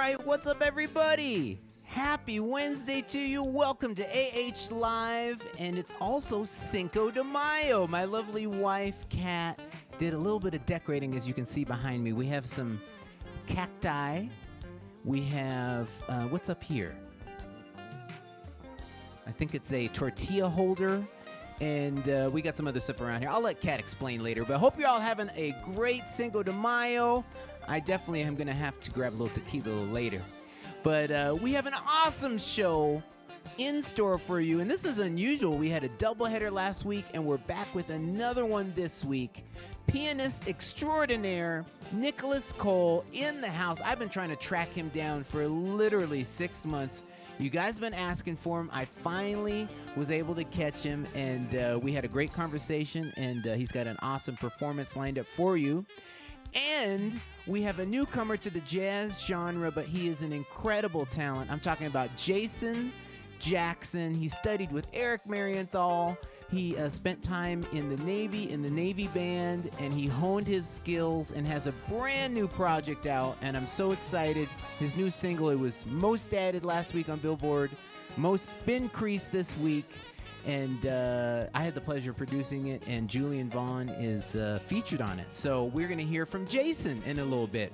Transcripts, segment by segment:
right, what's up, everybody? Happy Wednesday to you. Welcome to AH Live, and it's also Cinco de Mayo. My lovely wife, Kat, did a little bit of decorating, as you can see behind me. We have some cacti. We have, what's up here? I think it's a tortilla holder, and we got some other stuff around here. I'll let Kat explain later, but I hope you're all having a great Cinco de Mayo. I definitely am going to have to grab a little tequila a little later. But we have an awesome show in store for you, and this is unusual. We had a doubleheader last week, and we're back with another one this week. Pianist extraordinaire Nicholas Cole in the house. I've been trying to track him down for literally 6 months. You guys have been asking for him. I finally was able to catch him, and we had a great conversation, and he's got an awesome performance lined up for you. And we have a newcomer to the jazz genre, but he is an incredible talent. I'm talking about Jason Jackson. He studied with Eric Marienthal. He spent time in the Navy band, and he honed his skills and has a brand new project out, and I'm so excited. His new single, it was most added last week on Billboard, most spin crease this week, and I had the pleasure of producing it, and Julian Vaughn is featured on it. So we're going to hear from Jason in a little bit.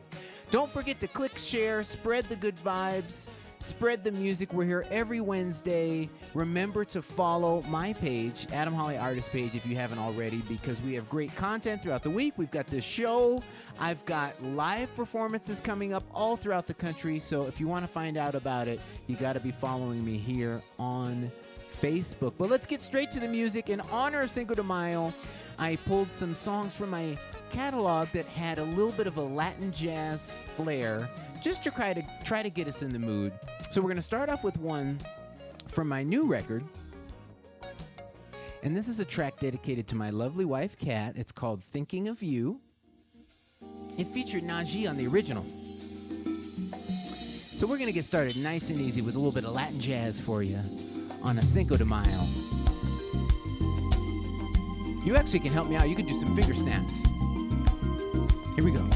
Don't forget to click share, spread the good vibes, spread the music. We're here every Wednesday. Remember to follow my page, Adam Holly Artist page, if you haven't already, because we have great content throughout the week. We've got this show. I've got live performances coming up all throughout the country. So if you want to find out about it, you got to be following me here on Facebook. But let's get straight to the music. In honor of Cinco de Mayo, I pulled some songs from my catalog that had a little bit of a Latin jazz flair, just to try to get us in the mood. So we're going to start off with one from my new record. And this is a track dedicated to my lovely wife, Kat. It's called Thinking of You. It featured Najee on the original. So we're going to get started nice and easy with a little bit of Latin jazz for you on a Cinco de Mayo. You actually can help me out. You can do some finger snaps. Here we go.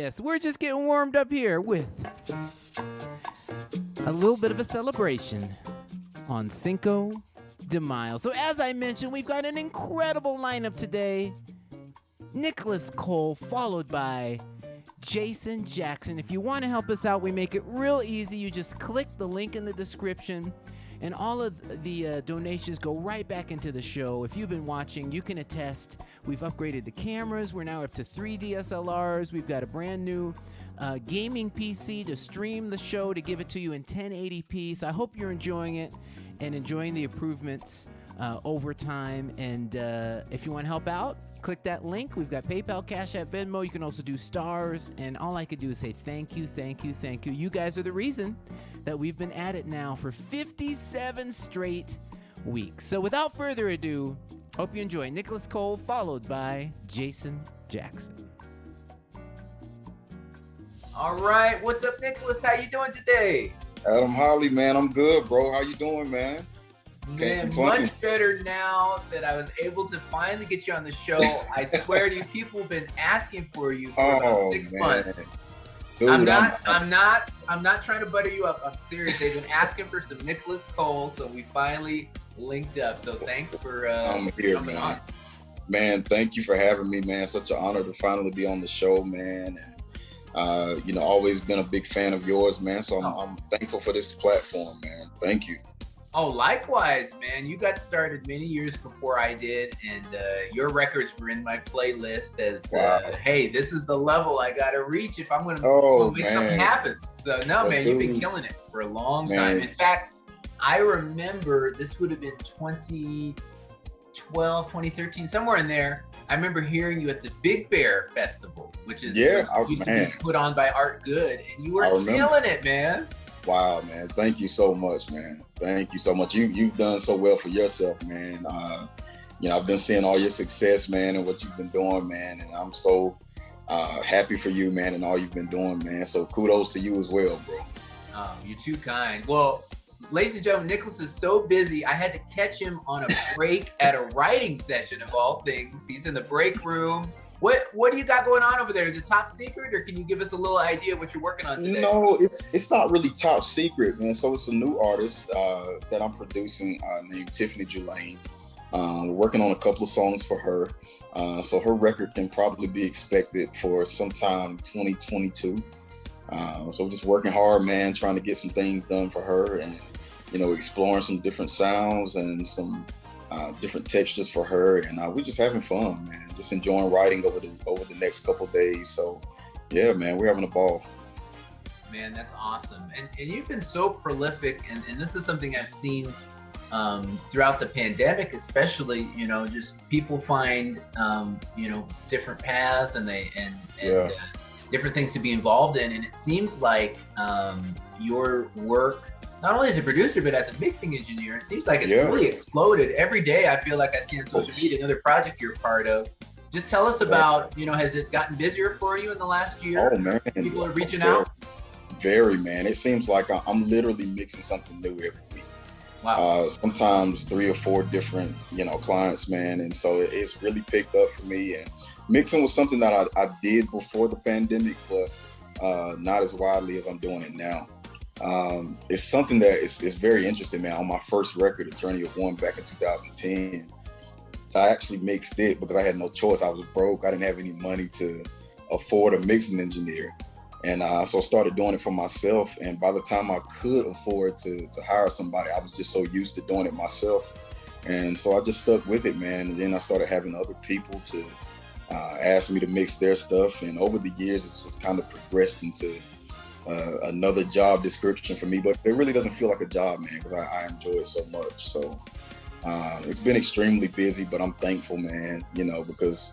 Yes, we're just getting warmed up here with a little bit of a celebration on Cinco de Mayo. So as I mentioned, we've got an incredible lineup today. Nicholas Cole, followed by Jason Jackson. If you want to help us out, we make it real easy. You just click the link in the description, and all of the donations go right back into the show. If you've been watching, you can attest. We've upgraded the cameras. We're now up to 3 DSLRs. We've got a brand new gaming PC to stream the show, to give it to you in 1080p. So I hope you're enjoying it and enjoying the improvements over time. And if you want to help out, click that link. We've got PayPal, Cash App, Venmo. You can also do stars. And all I could do is say thank you, thank you, thank you. You guys are the reason that we've been at it now for 57 straight weeks. So without further ado, hope you enjoy Nicholas Cole, followed by Jason Jackson. All right, what's up, Nicholas? How you doing today? Adam Holly, man, I'm good, bro. How you doing, man? Man, much better now that I was able to finally get you on the show. I swear to you, people have been asking for you for about 6 months. Dude, I'm not trying to butter you up. I'm serious. They've been asking for some Nicholas Cole, so we finally linked up. So thanks for coming on. Man, thank you for having me, man. Such an honor to finally be on the show, man. And, always been a big fan of yours, man. So I'm thankful for this platform, man. Thank you. Oh, likewise, man. You got started many years before I did, and your records were in my playlist as, hey, this is the level I got to reach if I'm going to make something happen. So, no, man, you've been killing it for a long time. In fact, I remember this would have been 2012, 2013, somewhere in there. I remember hearing you at the Big Bear Festival, which is used to be put on by Art Good, and you were killing it, man. Wow, man. Thank you so much, man. Thank you so much. You've done so well for yourself, man. I've been seeing all your success, man, and what you've been doing, man. And I'm so happy for you, man, and all you've been doing, man. So kudos to you as well, bro. You're too kind. Well, ladies and gentlemen, Nicholas is so busy. I had to catch him on a break at a writing session of all things. He's in the break room. What do you got going on over there? Is it top secret, or can you give us a little idea of what you're working on today? No, it's not really top secret, man. So it's a new artist that I'm producing named Tiffany Julane. We're working on a couple of songs for her. So her record can probably be expected for sometime 2022. So we're just working hard, man, trying to get some things done for her, and exploring some different sounds and some different textures for her, and we're just having fun, man. Just enjoying writing over the next couple of days. So, yeah, man, we're having a ball. Man, that's awesome. And you've been so prolific, and this is something I've seen throughout the pandemic, especially. Just people find different paths and different things to be involved in, and it seems like your work, not only as a producer, but as a mixing engineer, it seems like it's really exploded. Every day I feel like I see on social media another project you're a part of. Just tell us about, has it gotten busier for you in the last year? Oh, man. People are reaching out? Very, man. It seems like I'm literally mixing something new every week. Wow. Sometimes 3 or 4 different, clients, man. And so it's really picked up for me. And mixing was something that I did before the pandemic, but not as widely as I'm doing it now. It's something that is very interesting, man. On my first record, A Journey of One, back in 2010, I actually mixed it because I had no choice. I was broke. I didn't have any money to afford a mixing engineer. And so I started doing it for myself. And by the time I could afford to hire somebody, I was just so used to doing it myself. And so I just stuck with it, man. And then I started having other people to ask me to mix their stuff. And over the years, it's just kind of progressed into another job description for me, but it really doesn't feel like a job, man, because I enjoy it so much. So it's been extremely busy, but I'm thankful, man, because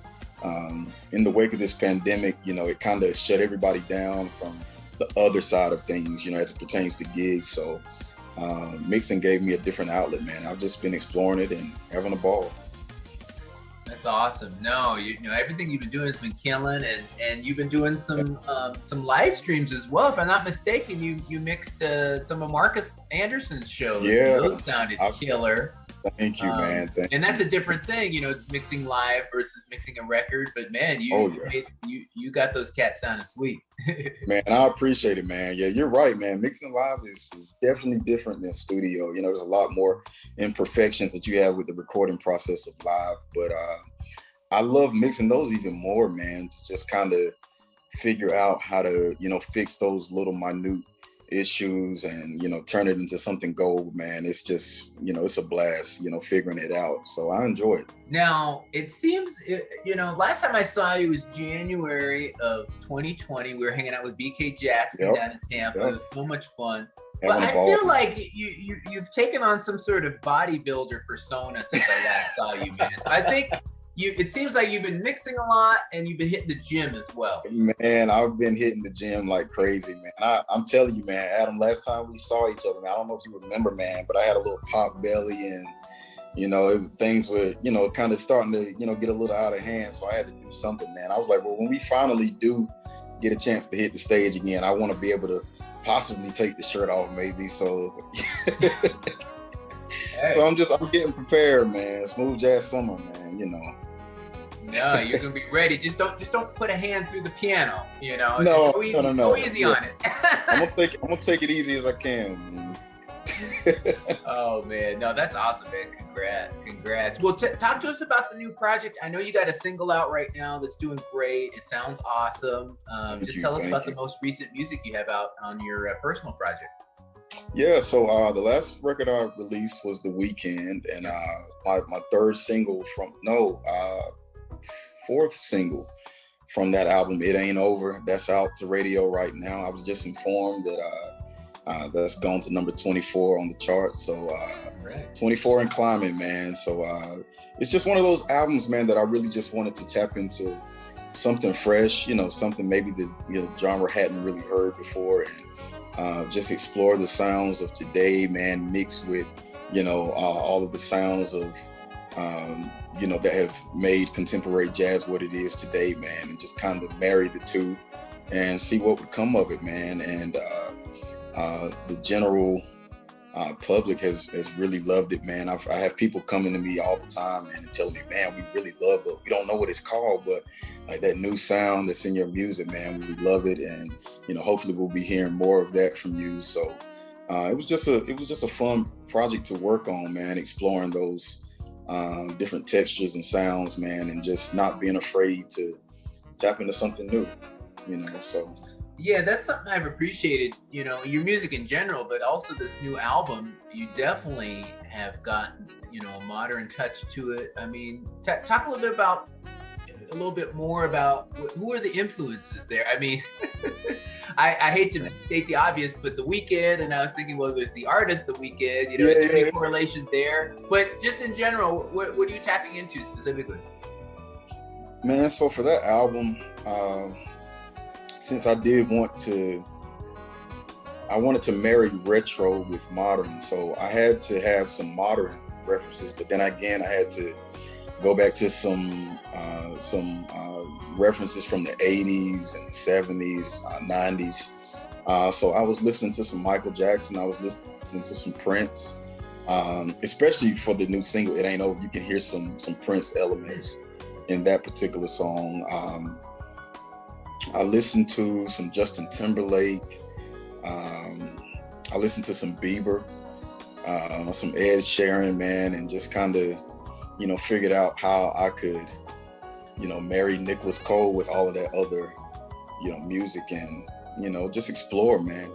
in the wake of this pandemic, it kind of shut everybody down from the other side of things, as it pertains to gigs. So mixing gave me a different outlet, man. I've just been exploring it and having a ball. That's awesome. No, everything you've been doing has been killing, and you've been doing some live streams as well. If I'm not mistaken, you mixed some of Marcus Anderson's shows. Yeah, those sounded killer. Thank you, man. And that's a different thing, you know, mixing live versus mixing a record. But man, you got those cats sounding sweet. Man, I appreciate it, man. Yeah, you're right, man. Mixing live is definitely different than studio. You know, there's a lot more imperfections that you have with the recording process of live. But I love mixing those even more, man, to just kind of figure out how to, you know, fix those little minute issues and, you know, turn it into something gold, man. It's just, you know, it's a blast, you know, figuring it out. So I enjoy it. Now, it seems, you know, last time I saw you was January of 2020. We were hanging out with BK Jackson down in Tampa. It was so much fun. But I feel like you've taken on some sort of bodybuilder persona since I last saw you, man. So I think it seems like you've been mixing a lot and you've been hitting the gym as well. Man, I've been hitting the gym like crazy, man. I'm telling you, man, Adam, last time we saw each other, man, I don't know if you remember, man, but I had a little pop belly and, you know, things were, you know, kind of starting to, you know, get a little out of hand. So I had to do something, man. I was like, well, when we finally do get a chance to hit the stage again, I want to be able to possibly take the shirt off maybe. So, so I'm getting prepared, man. Smooth Jazz Summer, man, you know. No, you're gonna be ready. Just don't put a hand through the piano. You know. No. Go easy on it. I'm gonna take it easy as I can. Oh man, no, that's awesome, man. Congrats. Well, talk to us about the new project. I know you got a single out right now that's doing great. It sounds awesome. Just tell us about the most recent music you have out on your personal project. Yeah, so the last record I released was The Weekend, and my fourth single from that album, It Ain't Over, that's out to radio right now. I was just informed that that's gone to number 24 on the charts. So 24 and climbing, man. So it's just one of those albums, man, that I really just wanted to tap into something fresh, you know, something maybe the genre hadn't really heard before, and just explore the sounds of today, man, mixed with, you know, all of the sounds of you know, that have made contemporary jazz what it is today, man, and just kind of marry the two and see what would come of it, man. And the general public has really loved it, man. I have people coming to me all the time, man, and telling me, man, we really love it. We don't know what it's called, but like that new sound that's in your music, man, we love it. And, you know, hopefully we'll be hearing more of that from you. So it was just a fun project to work on, man, exploring those different textures and sounds, man, and just not being afraid to tap into something new, you know. So yeah, that's something I've appreciated, you know, your music in general, but also this new album. You definitely have gotten, you know, a modern touch to it. I mean, talk a little bit more about who are the influences there. I mean, I hate to state the obvious, but The Weeknd, and I was thinking, well, there's the artist The Weeknd, you know, is there any correlation there? But just in general, what are you tapping into specifically? Man, so for that album, since I wanted to marry retro with modern, so I had to have some modern references, but then again, I had to go back to some references from the 80s and 70s, 90s. So I was listening to some Michael Jackson. I was listening to some Prince, especially for the new single, It Ain't Over. You can hear some Prince elements in that particular song. I listened to some Justin Timberlake. I listened to some Bieber, some Ed Sheeran, man, and just kind of, you know, figured out how I could, you know, marry Nicholas Cole with all of that other, you know, music, and, you know, just explore, man.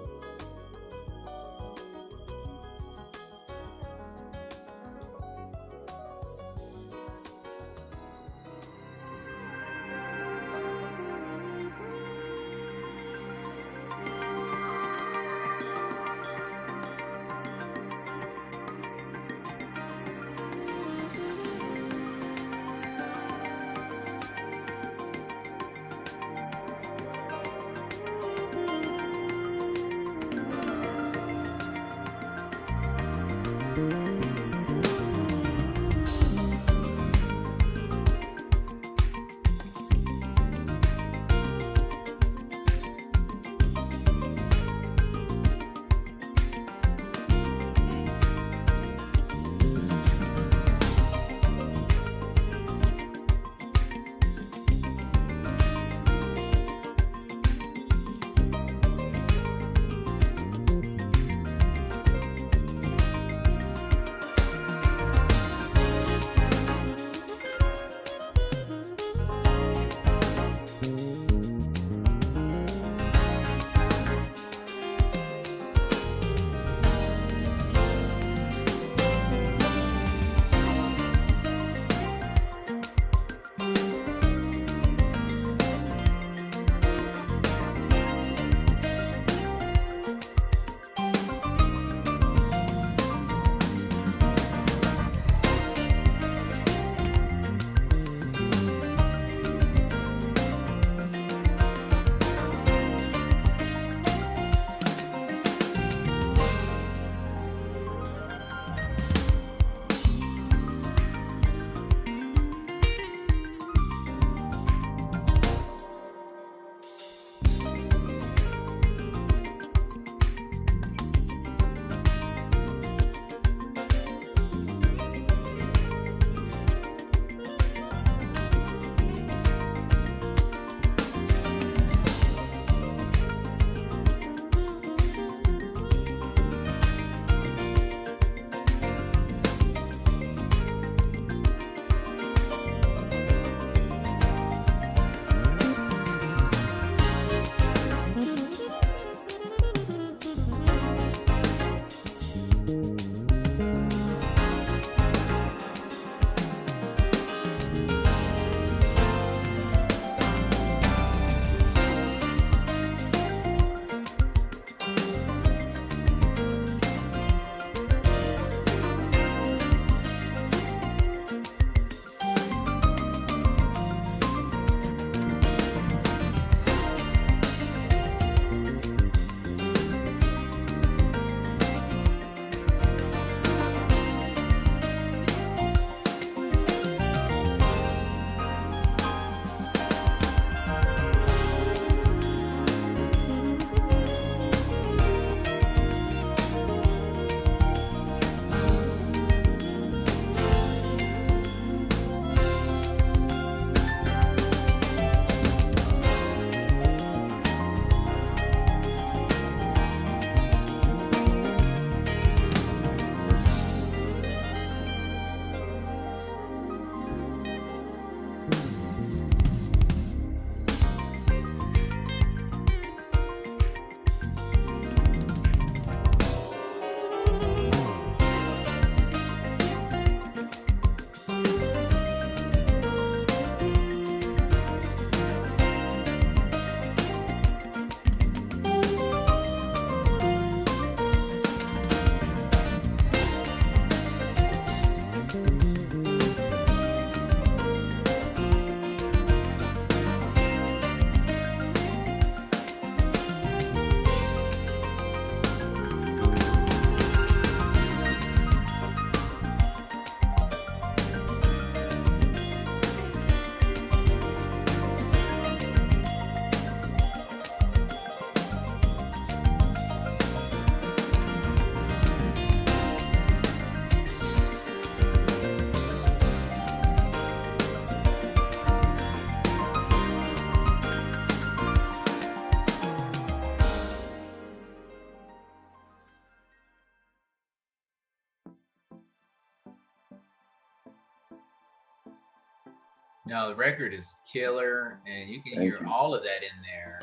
No, the record is killer, and you can hear all of that in there.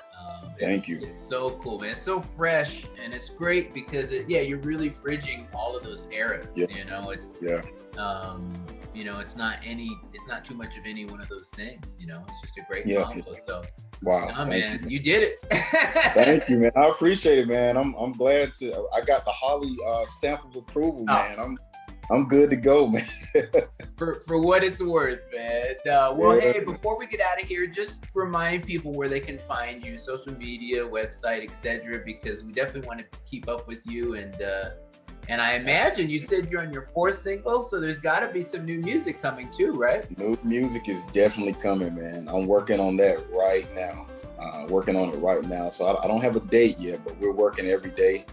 Thank you. It's so cool, man. It's so fresh, and it's great because you're really bridging all of those eras. Yeah. You know, it's it's not too much of any one of those things. You know, it's just a great combo. So. Wow, man, you did it. Thank you, man. I appreciate it, man. I'm glad to. I got the Holly stamp of approval, man. I'm good to go, man. for what it's worth, man. Hey, before we get out of here, just remind people where they can find you, social media, website, etc. Because we definitely want to keep up with you. And I imagine you said you're on your 4th single, so there's got to be some new music coming too, right? New music is definitely coming, man. I'm working on that right now. So I don't have a date yet, but we're working every day.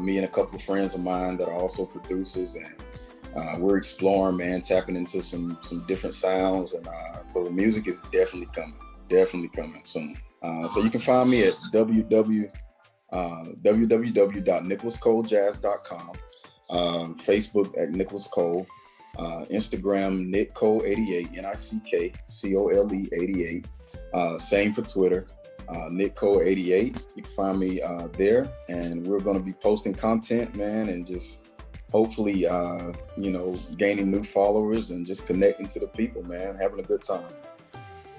Me and a couple of friends of mine that are also producers, and we're exploring, man, tapping into some different sounds. And so the music is definitely coming soon. So you can find me at www.nicholascolejazz.com, Facebook at Nicholas Cole, Instagram NickCole88, NickCole 88. Same for Twitter, NickCole88. You can find me there, and we're going to be posting content, man, and just hopefully, gaining new followers and just connecting to the people, man, having a good time.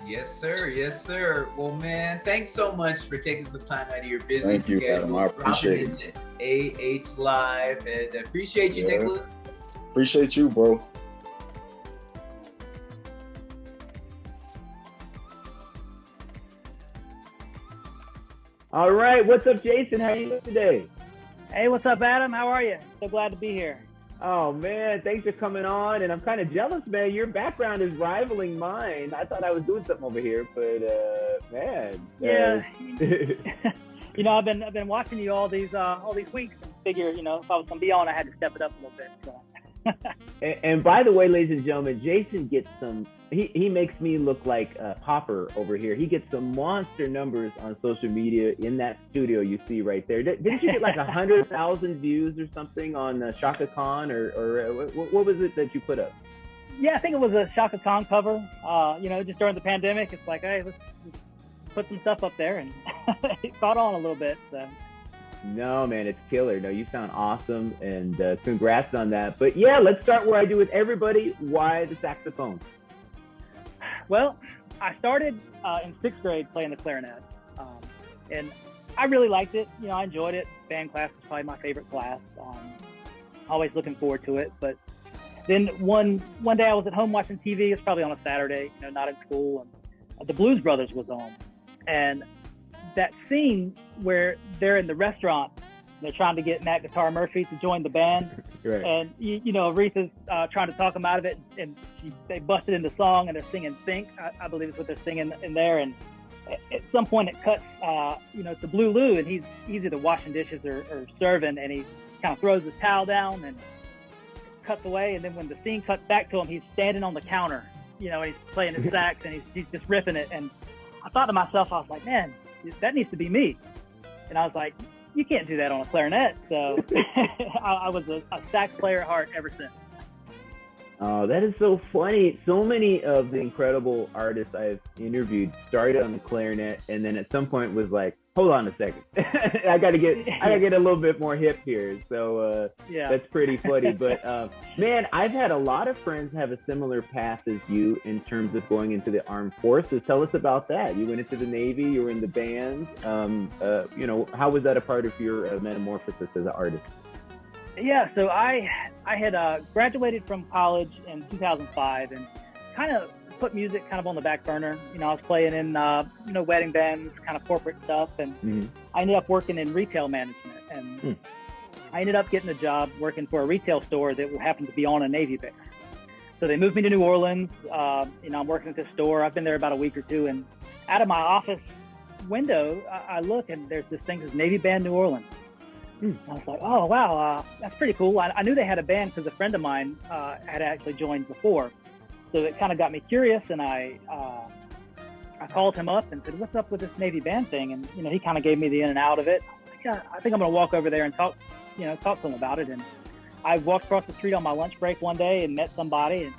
Yes, sir. Yes, sir. Well, man, thanks so much for taking some time out of your busy Thank you, schedule. Adam. I appreciate it. AH Live, and appreciate you, Nicholas. Appreciate you, bro. All right, what's up, Jason? How are you doing today? Hey, what's up, Adam? How are you? So glad to be here. Oh, man, thanks for coming on. And I'm kind of jealous, man. Your background is rivaling mine. I thought I was doing something over here, but, man. Yeah. I've been watching you all these weeks and figure, if I was going to be on, I had to step it up a little bit. So. and by the way, ladies and gentlemen, Jason gets he makes me look like a Popper over here. He gets some monster numbers on social media in that studio you see right there. Didn't you get like 100,000 views or something on Shaka Khan or what was it that you put up? Yeah, I think it was a Shaka Khan cover. Just during the pandemic, it's like, hey, let's put some stuff up there, and it caught on a little bit. So. No, man, it's killer. No, you sound awesome, and congrats on that. But yeah, let's start where I do with everybody. Why the saxophone? Well, I started in 6th grade playing the clarinet, and I really liked it. I enjoyed it. Band class was probably my favorite class. Always looking forward to it. But then one day I was at home watching TV. It's probably on a Saturday, not in school, and the Blues Brothers was on, and that scene where they're in the restaurant, they're trying to get Matt Guitar Murphy to join the band, right. And Aretha's trying to talk him out of it, and they busted into song, and they're singing "Think," I believe is what they're singing in there. And at some point it cuts, to Blue Lou, and he's either washing dishes or serving, and he kind of throws his towel down and cuts away. And then when the scene cuts back to him, he's standing on the counter, and he's playing his sax, and he's just ripping it. And I thought to myself, I was like, man, that needs to be me. And I was like, you can't do that on a clarinet. So I was a sax player at heart ever since. Oh, that is so funny. So many of the incredible artists I've interviewed started on the clarinet, and then at some point was like, hold on a second. I gotta get a little bit more hip here. So that's pretty funny. But man, I've had a lot of friends have a similar path as you in terms of going into the armed forces. Tell us about that. You went into the Navy, you were in the bands. How was that a part of your metamorphosis as an artist? Yeah, so I had graduated from college in 2005 and kind of put music kind of on the back burner. I was playing in wedding bands, kind of corporate stuff, and I ended up working in retail management. And I ended up getting a job working for a retail store that happened to be on a Navy base. So they moved me to New Orleans. I'm working at this store. I've been there about a week or two, and out of my office window, I look and there's this thing that's Navy Band New Orleans. I was like, oh, wow, that's pretty cool. I knew they had a band because a friend of mine had actually joined before. So it kind of got me curious, and I called him up and said, what's up with this Navy band thing? And, he kind of gave me the in and out of it. Yeah, I think I'm going to walk over there and talk to him about it. And I walked across the street on my lunch break one day and met somebody, and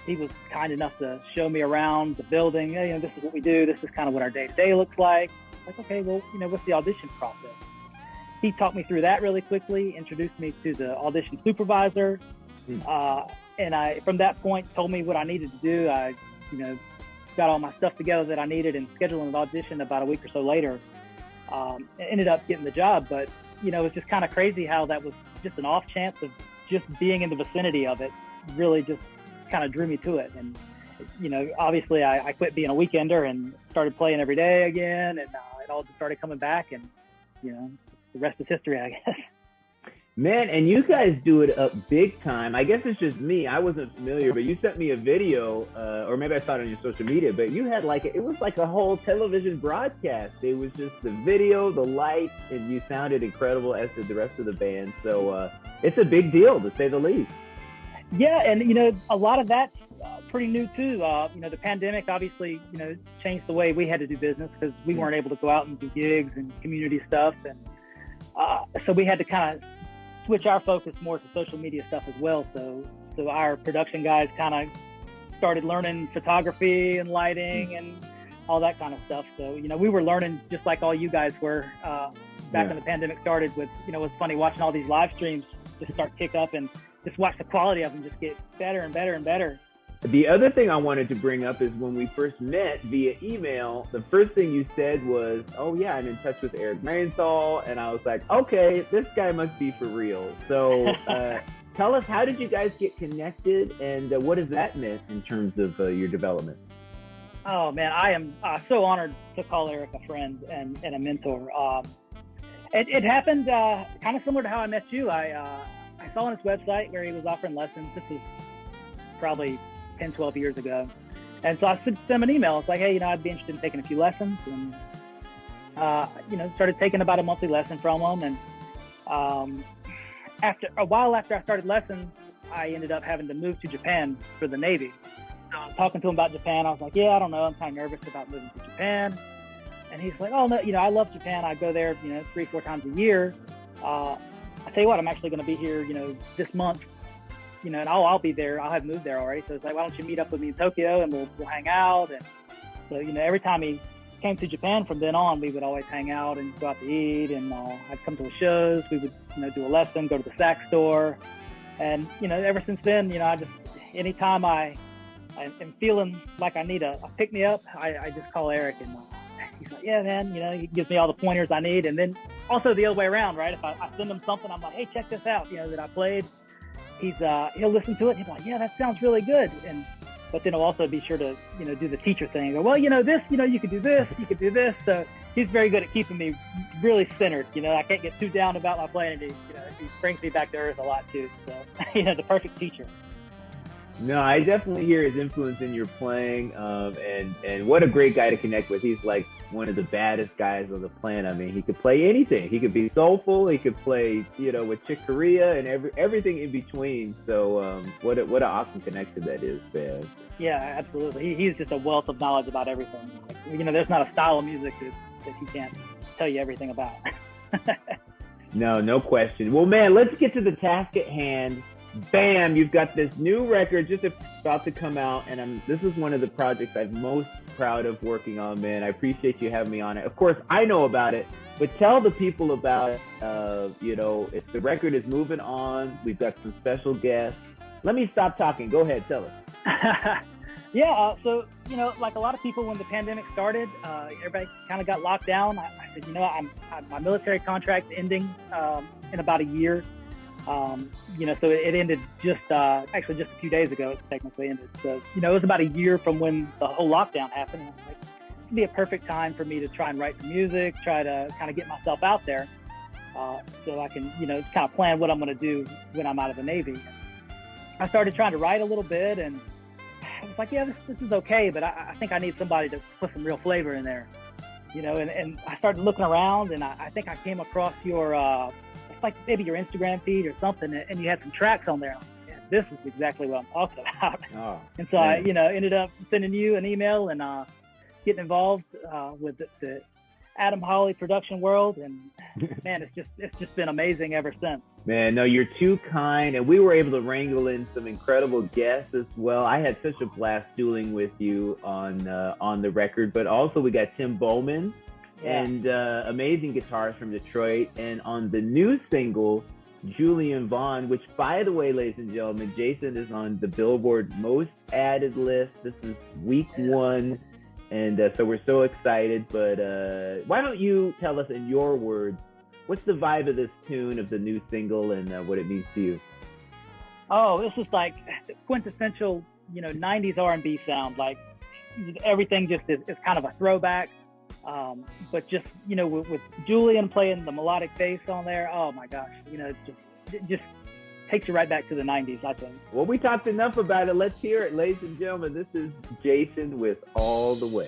he was kind enough to show me around the building. Hey, this is what we do. This is kind of what our day-to-day looks like. Like, okay, well, what's the audition process? He talked me through that really quickly, introduced me to the audition supervisor. And I, from that point, told me what I needed to do. I, got all my stuff together that I needed and scheduled an audition about a week or so later. Ended up getting the job, but, it was just kind of crazy how that was just an off chance of just being in the vicinity of it really just kind of drew me to it. And, obviously I quit being a weekender and started playing every day again. And it all just started coming back, and, the rest is history, I guess. Man, and you guys do it up big time. I guess it's just me. I wasn't familiar, but you sent me a video, or maybe I saw it on your social media, but you had it was like a whole television broadcast. It was just the video, the lights, and you sounded incredible, as did the rest of the band. So it's a big deal, to say the least. Yeah, and, a lot of that's pretty new too. The pandemic obviously, changed the way we had to do business because we weren't able to go out and do gigs and community stuff. And so we had to kind of switch our focus more to social media stuff as well. So our production guys kind of started learning photography and lighting and all that kind of stuff. So, we were learning just like all you guys were back when the pandemic started with, it was funny watching all these live streams just start kick up and just watch the quality of them just get better and better and better. The other thing I wanted to bring up is when we first met via email, the first thing you said was, oh yeah, I'm in touch with Eric Marienthal. And I was like, okay, this guy must be for real. So tell us, how did you guys get connected, and what has that meant in terms of your development? Oh man, I am so honored to call Eric a friend and a mentor. It happened kind of similar to how I met you. I saw on his website where he was offering lessons. This is probably 10, 12 years ago. And so I sent him an email. It's like, hey, I'd be interested in taking a few lessons. And, started taking about a monthly lesson from him. And after I started lessons, I ended up having to move to Japan for the Navy. So I was talking to him about Japan. I was like, yeah, I don't know. I'm kind of nervous about moving to Japan. And he's like, oh, no, I love Japan. I go there, 3-4 times a year. I tell you what, I'm actually going to be here, this month. And I'll be there. I'll have moved there already. So it's like, why don't you meet up with me in Tokyo and we'll hang out? And so, every time he came to Japan from then on, we would always hang out and go out to eat. And I'd come to the shows. We would, do a lesson, go to the sax store. And, ever since then, I just, anytime I am feeling like I need a pick-me-up, I just call Eric. And he's like, yeah, man, he gives me all the pointers I need. And then also the other way around, right? If I send him something, I'm like, hey, check this out, that I played. He'll listen to it and he'll be like, yeah, that sounds really good. But then he'll also be sure to, do the teacher thing. Go, well, this, you could do this, you could do this. So he's very good at keeping me really centered. I can't get too down about my playing. He brings me back to earth a lot too. So, the perfect teacher. No, I definitely hear his influence in your playing, and what a great guy to connect with. He's like one of the baddest guys on the planet. I mean, he could play anything. He could be soulful. He could play, with Chick Corea and everything in between. So, what an awesome connection that is, man. Yeah, absolutely. He's just a wealth of knowledge about everything. There's not a style of music that he can't tell you everything about. No question. Well, man, let's get to the task at hand. Bam, you've got this new record just about to come out, and this is one of the projects I'm most proud of working on, man. I appreciate you having me on it. Of course, I know about it, but tell the people about it. If the record is moving on, we've got some special guests. Let me stop talking. Go ahead, tell us. Yeah, so, like a lot of people when the pandemic started, everybody kind of got locked down. I said, my military contract's ending in about a year. So it ended just a few days ago. It technically ended. So, it was about a year from when the whole lockdown happened. And I was like, it'd be a perfect time for me to try and write some music, try to kind of get myself out there, so I can, kind of plan what I'm going to do when I'm out of the Navy. I started trying to write a little bit, and I was like, yeah, this is okay, but I think I need somebody to put some real flavor in there, and I started looking around, and I think I came across your, like maybe your Instagram feed or something, and you had some tracks on there. Yeah, this is exactly what I'm talking about. Oh, and so man. I, ended up sending you an email and getting involved with the Adam Hawley production world, and man, it's just been amazing ever since. Man, no, you're too kind, and we were able to wrangle in some incredible guests as well. I had such a blast dueling with you on the record, but also we got Tim Bowman and amazing guitarist from Detroit, and on the new single, Julian Vaughn, which, by the way, ladies and gentlemen, Jason is on the Billboard Most Added list. This is week 1, and so we're so excited. But why don't you tell us in your words, what's the vibe of this tune, of the new single, and what it means to you? Oh, this is like quintessential, 90s R&B sound. Like everything just is kind of a throwback. But just, with Julian playing the melodic bass on there, oh my gosh, it just takes you right back to the 90s, I think. Well, we talked enough about it. Let's hear it, ladies and gentlemen. This is Jason with All the Way.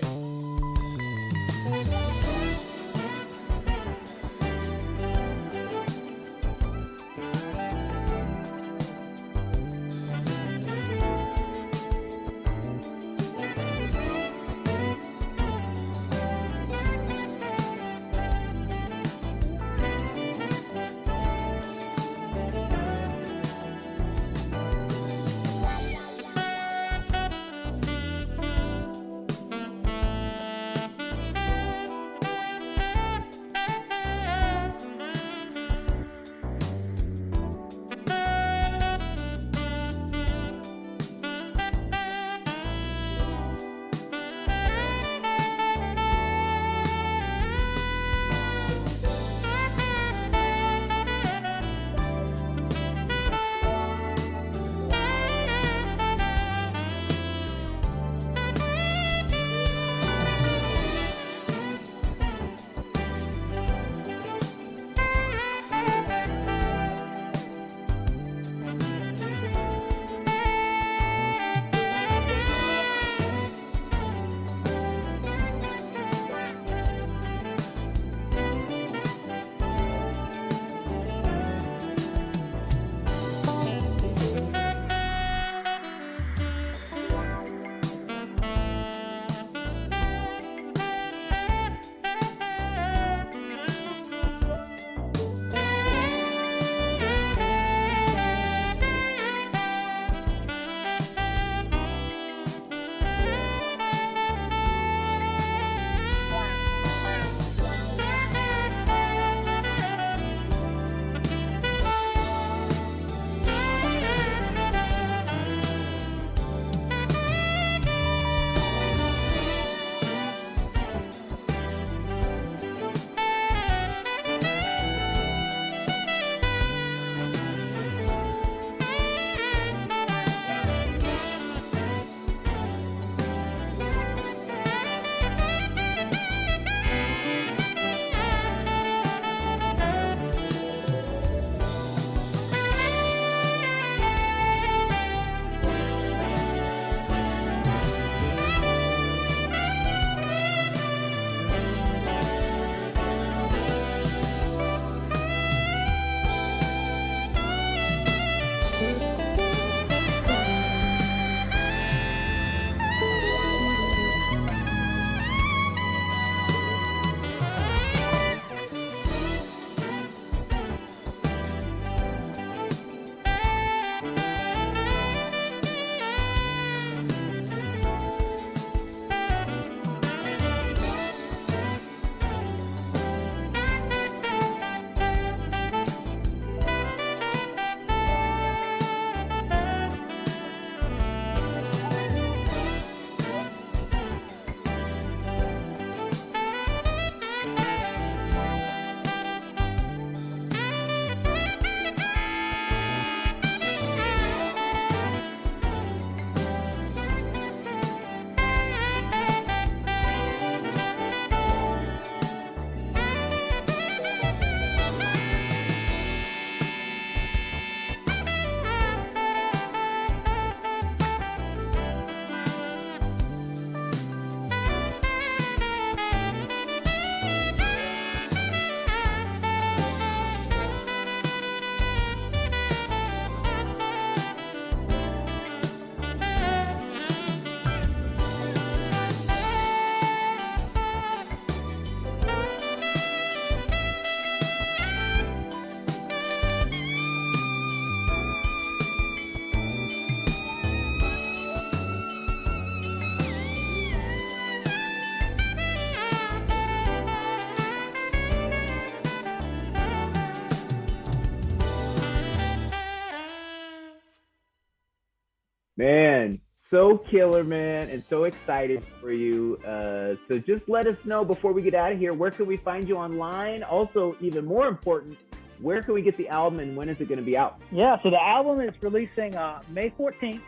Man, so killer, man, and so excited for you. So just let us know before we get out of here, where can we find you online? Also, even more important, where can we get the album and when is it going to be out? Yeah, so the album is releasing May 14th.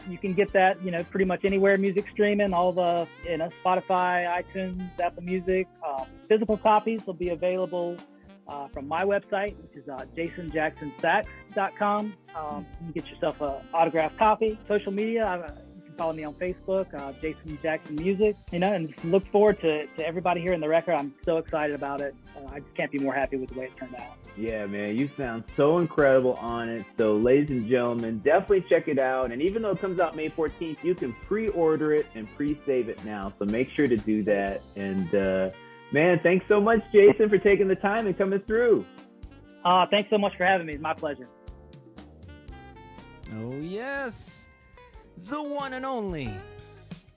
You can get that, pretty much anywhere music streaming, all the, Spotify, iTunes, Apple Music. Physical copies will be available from my website, which is jasonjacksonsax.com. You can get yourself an autographed copy. Social media, you can follow me on Facebook, Jason Jackson Music, and just look forward to everybody hearing the record. I'm so excited about it. I just can't be more happy with the way it turned out. Yeah, man, you sound so incredible on it. So, ladies and gentlemen, definitely check it out. And even though it comes out May 14th, you can pre-order it and pre-save it now. So make sure to do that. And, man, thanks so much, Jason, for taking the time and coming through. Thanks so much for having me. It's my pleasure. Oh, yes. The one and only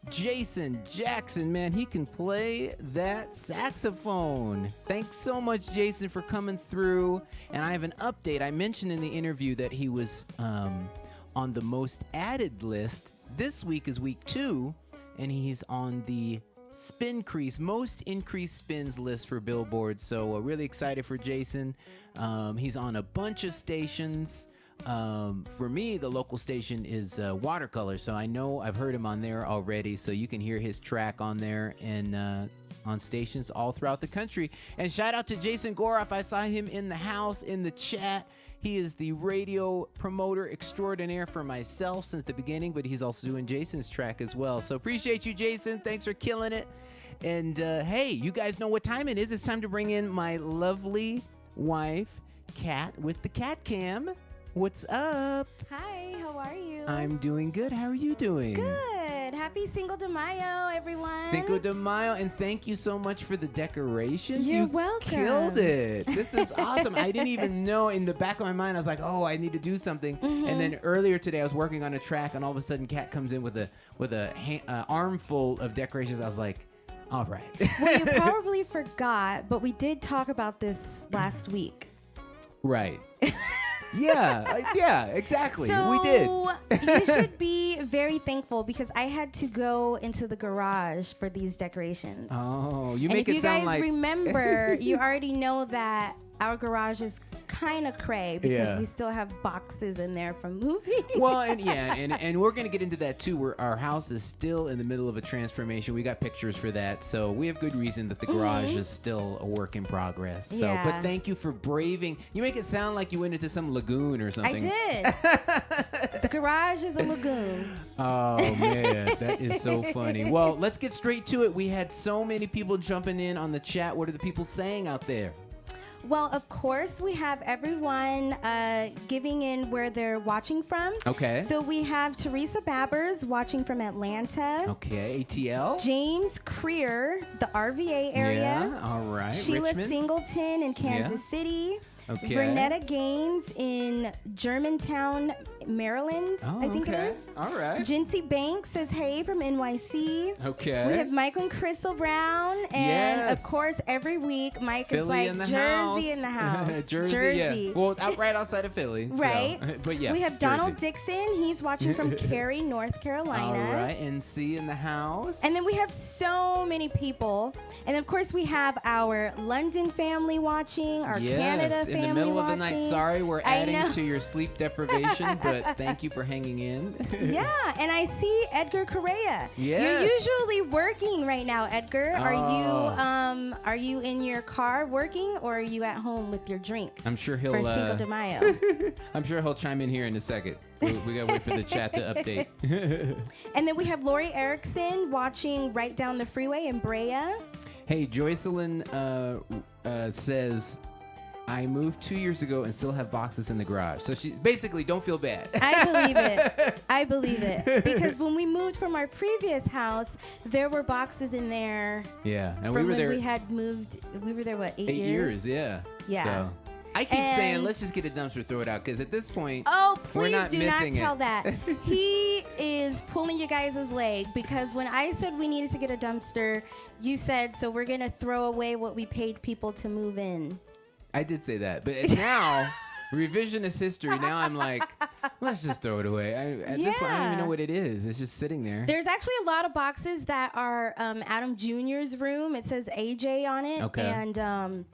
Jason Jackson, man. He can play that saxophone. Thanks so much, Jason, for coming through. And I have an update. I mentioned in the interview that he was on the most added list. This week is week 2, and he's on the most increased spins list for Billboard. So really excited for Jason. He's on a bunch of stations. For me, the local station is Watercolor, so I know I've heard him on there already, so you can hear his track on there and on stations all throughout the country. And shout out to Jason Goroff. I saw him in the house, in the chat. He is the radio promoter extraordinaire for myself since the beginning, but he's also doing Jason's track as well. So appreciate you, Jason. Thanks for killing it. And hey, you guys know what time it is. It's time to bring in my lovely wife, Kat, with the Cat Cam. What's up? Hi, how are you? I'm doing good. How are you doing? Good. Happy Cinco de Mayo, everyone. Cinco de Mayo, and thank you so much for the decorations. You're you welcome. Killed it. This is awesome. I didn't even know. In the back of my mind, I was like, oh, I need to do something. Mm-hmm. And then earlier today, I was working on a track, and all of a sudden, Kat comes in with a armful of decorations. I was like, all right. Well, you probably forgot, but we did talk about this last week. Right. Yeah, exactly. So, we did. You should be very thankful because I had to go into the garage for these decorations. Oh, you and make it sound like... if you guys remember, you already know that our garage is kind of cray because we still have boxes in there from moving. Well, and we're going to get into that too. Our house is still in the middle of a transformation. We got pictures for that. So we have good reason that the garage is still a work in progress. So, but thank you for braving. You make it sound like you went into some lagoon or something. I did. The garage is a lagoon. Oh, man. That is so funny. Well, let's get straight to it. We had so many people jumping in on the chat. What are the people saying out there? Well, of course, we have everyone giving in where they're watching from. Okay. So we have Teresa Babbers watching from Atlanta. Okay, ATL. James Creer, the RVA area. Yeah, all right. Sheila Richmond. Singleton in Kansas City. Okay. Vernetta Gaines in Germantown, Maryland, I think it is. All right. Jinsey Banks says hey from NYC. Okay. We have Michael and Crystal Brown. And of course, every week, Mike Philly is like Jersey in the house. Jersey. Yeah. Well, right outside of Philly. Right. So. But yes, we have Jersey. Donald Dixon. He's watching from Cary, North Carolina. All right. NC in the house. And then we have so many people. And of course, we have our London family watching, our Canada family in the middle watching. of the night. Sorry, we're adding to your sleep deprivation, but thank you for hanging in. Yeah, and I see Edgar Correa. Yes. You're usually working right now, Edgar. Are you in your car working, or are you at home with your drink? I'm sure he'll for Cinco de Mayo. I'm sure he'll chime in here in a second. We gotta wait for the chat to update. And then we have Lori Erickson watching right down the freeway in Brea. Hey, Joycelyn says, I moved 2 years ago and still have boxes in the garage. So she basically, don't feel bad. I believe it. Because when we moved from our previous house, there were boxes in there. Yeah. And we were there. We had moved, we were there, what, 8 years? 8 years, yeah. Yeah. So. I keep saying, let's just get a dumpster, throw it out, because at this point, please we're not do missing not tell that. He is pulling you guys' leg, because when I said we needed to get a dumpster, you said, so we're going to throw away what we paid people to move in. I did say that, but now, revisionist history, now I'm like, Let's just throw it away. At this point, I don't even know what it is. It's just sitting there. There's actually a lot of boxes that are Adam Jr.'s room. It says AJ on it. Okay. And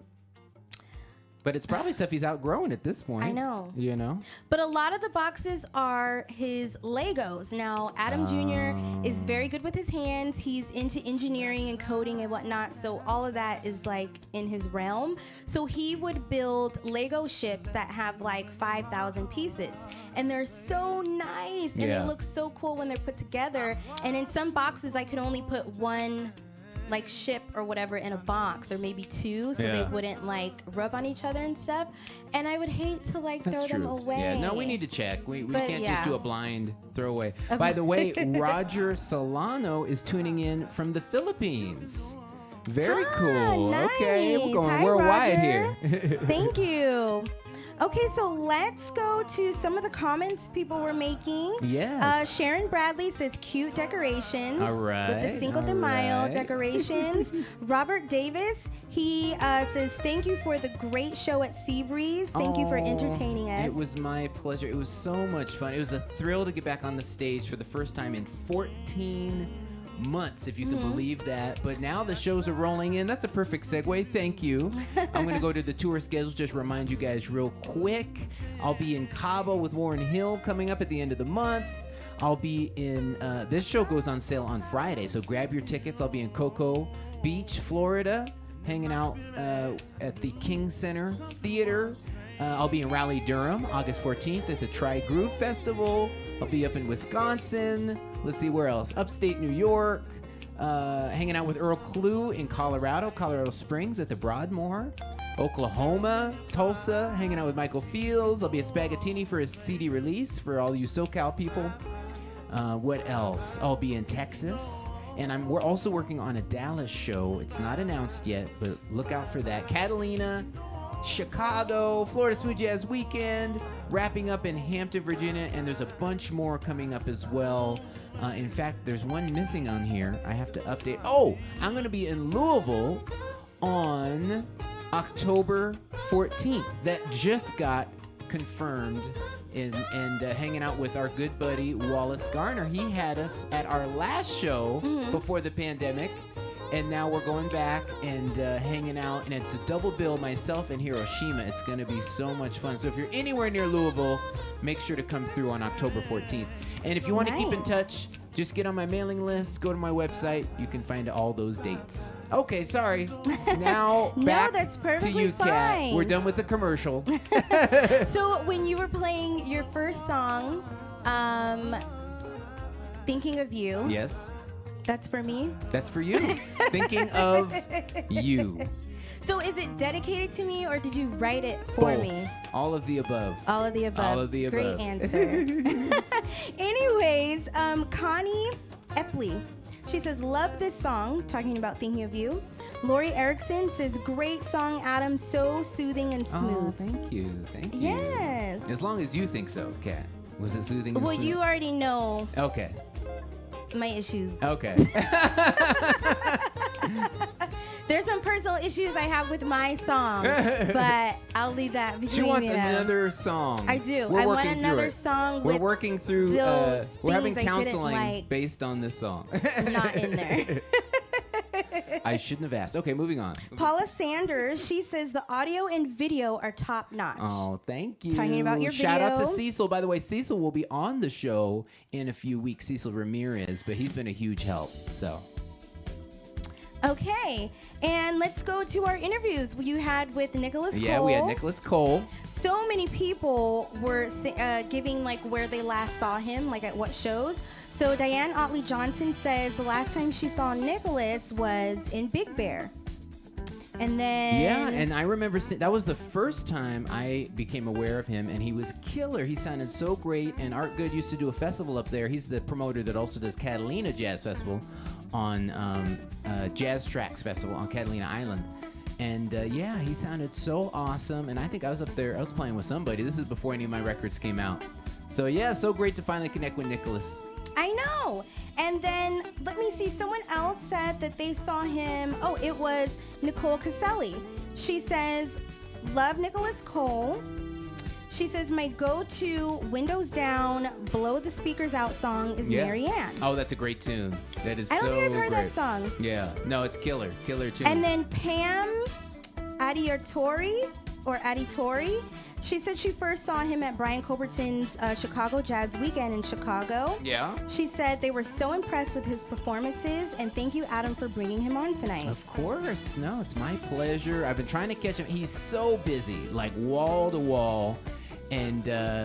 but it's probably stuff he's outgrown at this point. I know. You know? But a lot of the boxes are his Legos. Now, Adam Jr. is very good with his hands. He's into engineering and coding and whatnot. So all of that is like in his realm. So he would build Lego ships that have like 5,000 pieces. And they're so nice. And they look so cool when they're put together. And in some boxes, I could only put one like ship or whatever in a box, or maybe two, so they wouldn't like rub on each other and stuff. And I would hate to like throw them away. Yeah, no, we need to check. We can't just do a blind throwaway. By the way, Roger Solano is tuning in from the Philippines. Very cool. Nice. Okay, we're going Hi, worldwide Roger. here. Thank you. Okay, so let's go to some of the comments people were making. Yes. Sharon Bradley says cute decorations. All right. With the Cinco de Mayo decorations. Robert Davis, he says, thank you for the great show at Seabreeze. Thank you for entertaining us. It was my pleasure. It was so much fun. It was a thrill to get back on the stage for the first time in 14 months, if you can believe that. But now the shows are rolling in. That's a perfect segue. Thank you. I'm going to go to the tour schedule. Just remind you guys real quick. I'll be in Cabo with Warren Hill coming up at the end of the month. I'll be in, this show goes on sale on Friday, so grab your tickets. I'll be in Cocoa Beach, Florida, hanging out at the King Center Theater. I'll be in Raleigh, Durham, August 14th at the Tri-Groove Festival. I'll be up in Wisconsin. Let's see, where else? Upstate New York. Hanging out with Earl Klugh in Colorado Springs at the Broadmoor. Oklahoma, Tulsa, hanging out with Michael Fields. I'll be at Spaghettini for his CD release for all you SoCal people. What else? I'll be in Texas. And we're also working on a Dallas show. It's not announced yet, but look out for that. Catalina, Chicago, Florida Smooth Jazz Weekend, wrapping up in Hampton, Virginia, and there's a bunch more coming up as well. In fact, there's one missing on here. I have to update. Oh, I'm going to be in Louisville on October 14th. That just got confirmed. And hanging out with our good buddy Wallace Garner. He had us at our last show before the pandemic. And now we're going back and hanging out, and it's a double bill, myself and Hiroshima. It's going to be so much fun. So if you're anywhere near Louisville, make sure to come through on October 14th. And if you want to keep in touch, just get on my mailing list, go to my website. You can find all those dates. Okay, sorry. Now back that's to you, Kat. We're done with the commercial. So when you were playing your first song, Thinking of You. Yes. That's for me? That's for you. Thinking of you. So is it dedicated to me, or did you write it for Both. me? All of the above. All of the above. All of the above. Great answer. Anyways, Connie Epley, she says, love this song, talking about Thinking of You. Lori Erickson says, great song, Adam, so soothing and smooth. Oh, thank you. Thank you. Yes. As long as you think so, Kat. Was it soothing and Well, smooth? you already know Okay. my issues. Okay. There's some personal issues I have with my song, but I'll leave that between She wants me and another song. I do. We're I want working through another it. song We're with working through. those We're having things I didn't counseling like. based on this song. not in there. I shouldn't have asked. Okay, moving on. Paula Sanders, she says the audio and video are top notch. Oh, thank you. Talking about your Shout out to video. Cecil. By the way, Cecil will be on the show in a few weeks. Cecil Ramirez, but he's been a huge help. So. Okay, and let's go to our interviews you had with Nicholas Cole. Yeah, we had Nicholas Cole. So many people were giving like where they last saw him, like at what shows. So Diane Otley Johnson says the last time she saw Nicholas was in Big Bear. And then... Yeah, and I remember that was the first time I became aware of him, and he was killer. He sounded so great, and Art Good used to do a festival up there. He's the promoter that also does Catalina Jazz Festival on Jazz Tracks Festival on Catalina Island. And yeah, he sounded so awesome, and I think I was up there, I was playing with somebody. This is before any of my records came out. So yeah, so great to finally connect with Nicholas. I know. And then, let me see, someone else said that they saw him. Oh, it was Nicole Caselli. She says, love Nicholas Cole. She says, my go-to windows down, blow the speakers out song is Marianne. Oh, that's a great tune. That is so great. I don't think I've heard that song. Yeah. No, it's killer tune. And then Pam Adiatori, she said she first saw him at Brian Culbertson's Chicago Jazz Weekend in Chicago. Yeah. She said they were so impressed with his performances, and thank you, Adam, for bringing him on tonight. Of course. No, it's my pleasure. I've been trying to catch him. He's so busy, like wall to wall. And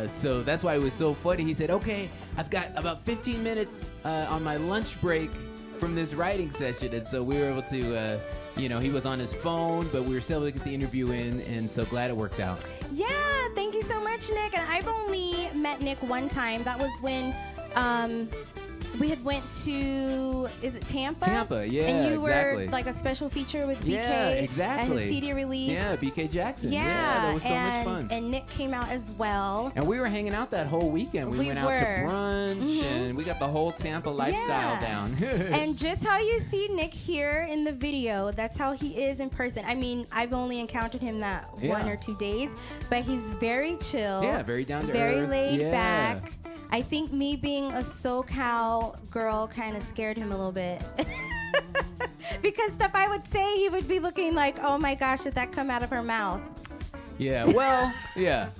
so that's why it was so funny. He said, okay, I've got about 15 minutes on my lunch break from this writing session. And so we were able to, he was on his phone, but we were still able to get the interview in. And so glad it worked out. Yeah, thank you so much, Nick. And I've only met Nick one time. That was when we had went to, is it Tampa? Tampa, yeah, and you exactly. were like a special feature with BK. Yeah, exactly. At his CD release. Yeah, BK Jackson. Yeah, that was so much fun. And Nick came out as well. And we were hanging out that whole weekend. We went out to brunch, and we got the whole Tampa lifestyle down. And just how you see Nick here in the video, that's how he is in person. I mean, I've only encountered him that 1 or 2 days, but he's very chill. Yeah, very down to earth. Very laid back. I think me being a SoCal girl kind of scared him a little bit. Because stuff I would say, he would be looking like, oh my gosh, did that come out of her mouth? Yeah, well, yeah.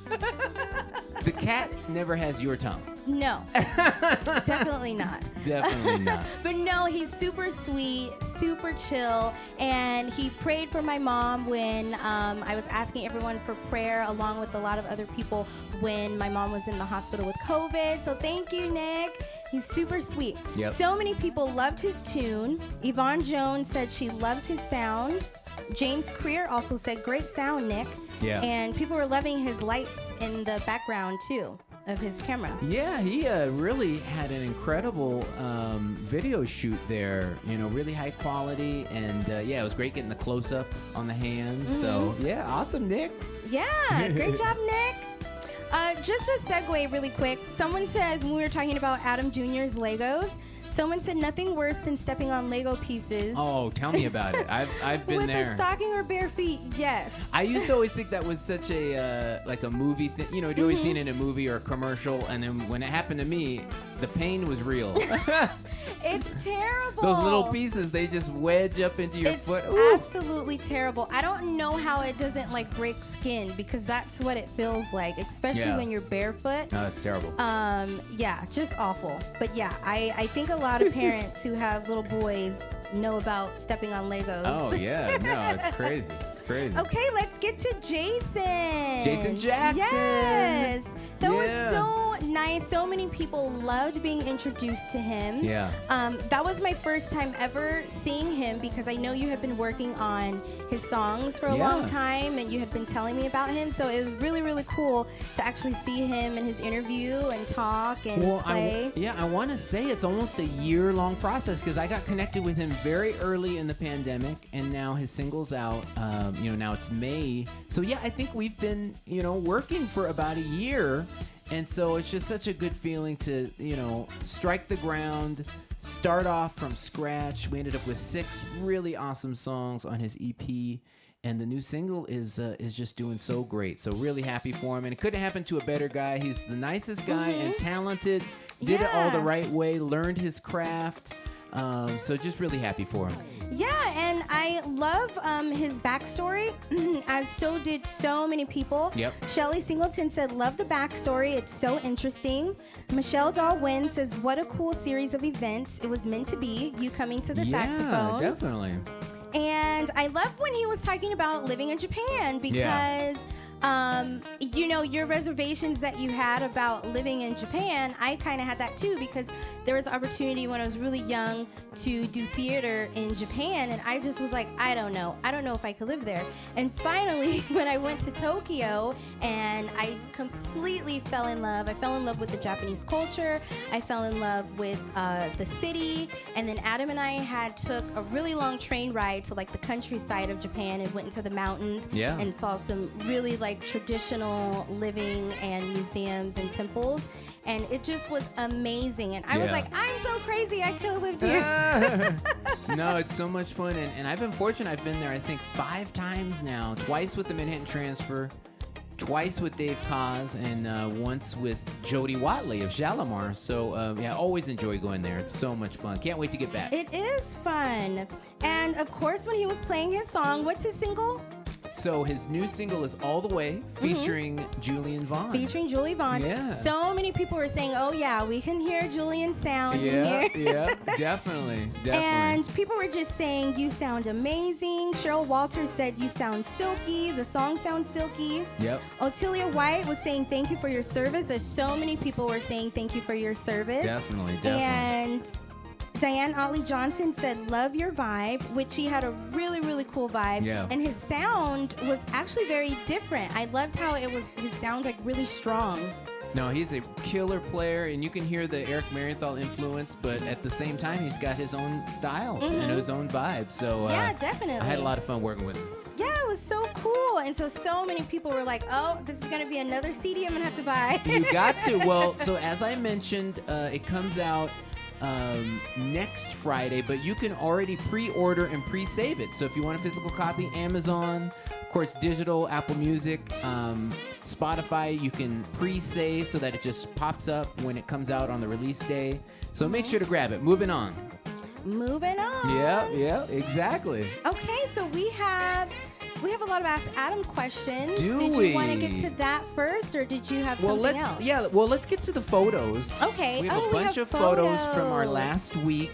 The cat never has your tongue. No, definitely not. Definitely not. But no, he's super sweet, super chill, and he prayed for my mom when I was asking everyone for prayer, along with a lot of other people when my mom was in the hospital with COVID. So thank you, Nick. He's super sweet. Yep. So many people loved his tune. Yvonne Jones said she loves his sound. James Creer also said, great sound, Nick. Yeah. And people were loving his lights in the background, too, of his camera. Yeah, he really had an incredible video shoot there. Really high quality, and it was great getting the close up on the hands. So yeah, awesome, Nick. Yeah, great job, Nick. Just a segue really quick. Someone says when we were talking about Adam Jr.'s Legos, someone said nothing worse than stepping on Lego pieces. Oh, tell me about it. I've been there. With a stocking or bare feet, yes. I used to always think that was such a like a movie thing. You always seen it in a movie or a commercial, and then when it happened to me, the pain was real. It's terrible. Those little pieces, they just wedge up into your foot. It's absolutely terrible. I don't know how it doesn't like break skin, because that's what it feels like, especially when you're barefoot. No, it's terrible. Yeah, just awful. But yeah, I think a lot of parents who have little boys know about stepping on Legos. Oh yeah, no, it's crazy. It's crazy. Okay, let's get to Jason. Jason Jackson. Yes. That was so nice. So many people loved being introduced to him. Yeah. That was my first time ever seeing him, because I know you had been working on his songs for a long time, and you had been telling me about him. So it was really, really cool to actually see him in his interview and talk and play. I want to say it's almost a year-long process, because I got connected with him very early in the pandemic, and now his single's out. Now it's May. So yeah, I think we've been, working for about a year. And so it's just such a good feeling to, strike the ground, start off from scratch. We ended up with 6 really awesome songs on his EP, and the new single is just doing so great. So really happy for him, and it couldn't happen to a better guy. He's the nicest guy and talented, did it all the right way, learned his craft. So just really happy for him. Yeah, and I love his backstory, as so did so many people. Yep. Shelly Singleton said, love the backstory. It's so interesting. Michelle Dahl-Wynn says, what a cool series of events. It was meant to be, you coming to the saxophone. Yeah, definitely. And I love when he was talking about living in Japan, because... your reservations that you had about living in Japan, I kind of had that too, because there was opportunity when I was really young to do theater in Japan, and I just was like, I don't know if I could live there. And finally, when I went to Tokyo, and I completely fell in love. I fell in love with the Japanese culture. I fell in love with the city, and then Adam and I took a really long train ride to like the countryside of Japan, and went into the mountains and saw some really like traditional living and museums and temples, and it just was amazing. And I was like, I'm so crazy, I could have lived here. No, it's so much fun, and I've been fortunate. I've been there I think 5 times now, twice with the Manhattan Transfer, twice with Dave Koz and once with Jody Watley of Shalimar. So yeah, always enjoy going there. It's so much fun. Can't wait to get back. It is fun. And of course, when he was playing his song, what's his single? So his new single is All the Way, featuring Julian Vaughn. Featuring Julie Vaughn. Yeah. So many people were saying, oh yeah, we can hear Julian sound in here. Yeah, definitely. And people were just saying, you sound amazing. Cheryl Walters said, you sound silky. The song sounds silky. Yep. Otelia White was saying, thank you for your service. There's so many people were saying, thank you for your service. Definitely. And Diane Otley Johnson said, love your vibe, which he had a really, really cool vibe. Yeah. And his sound was actually very different. I loved how his sound like really strong. No, he's a killer player, and you can hear the Eric Marienthal influence, but at the same time, he's got his own styles and his own vibe. So yeah, definitely. I had a lot of fun working with him. Yeah, it was so cool. And so many people were like, oh, this is going to be another CD I'm going to have to buy. You got to. Well, so as I mentioned, it comes out next Friday, but you can already pre-order and pre-save it. So if you want a physical copy, Amazon, of course, digital, Apple Music, Spotify, you can pre-save so that it just pops up when it comes out on the release day. So make sure to grab it. Moving on. Moving on. Yeah, exactly. Okay, so we have a lot of Ask Adam questions. Did you want to get to that first, or did you have something else? Let's get to the photos. Okay. We have a bunch of photos from our last week.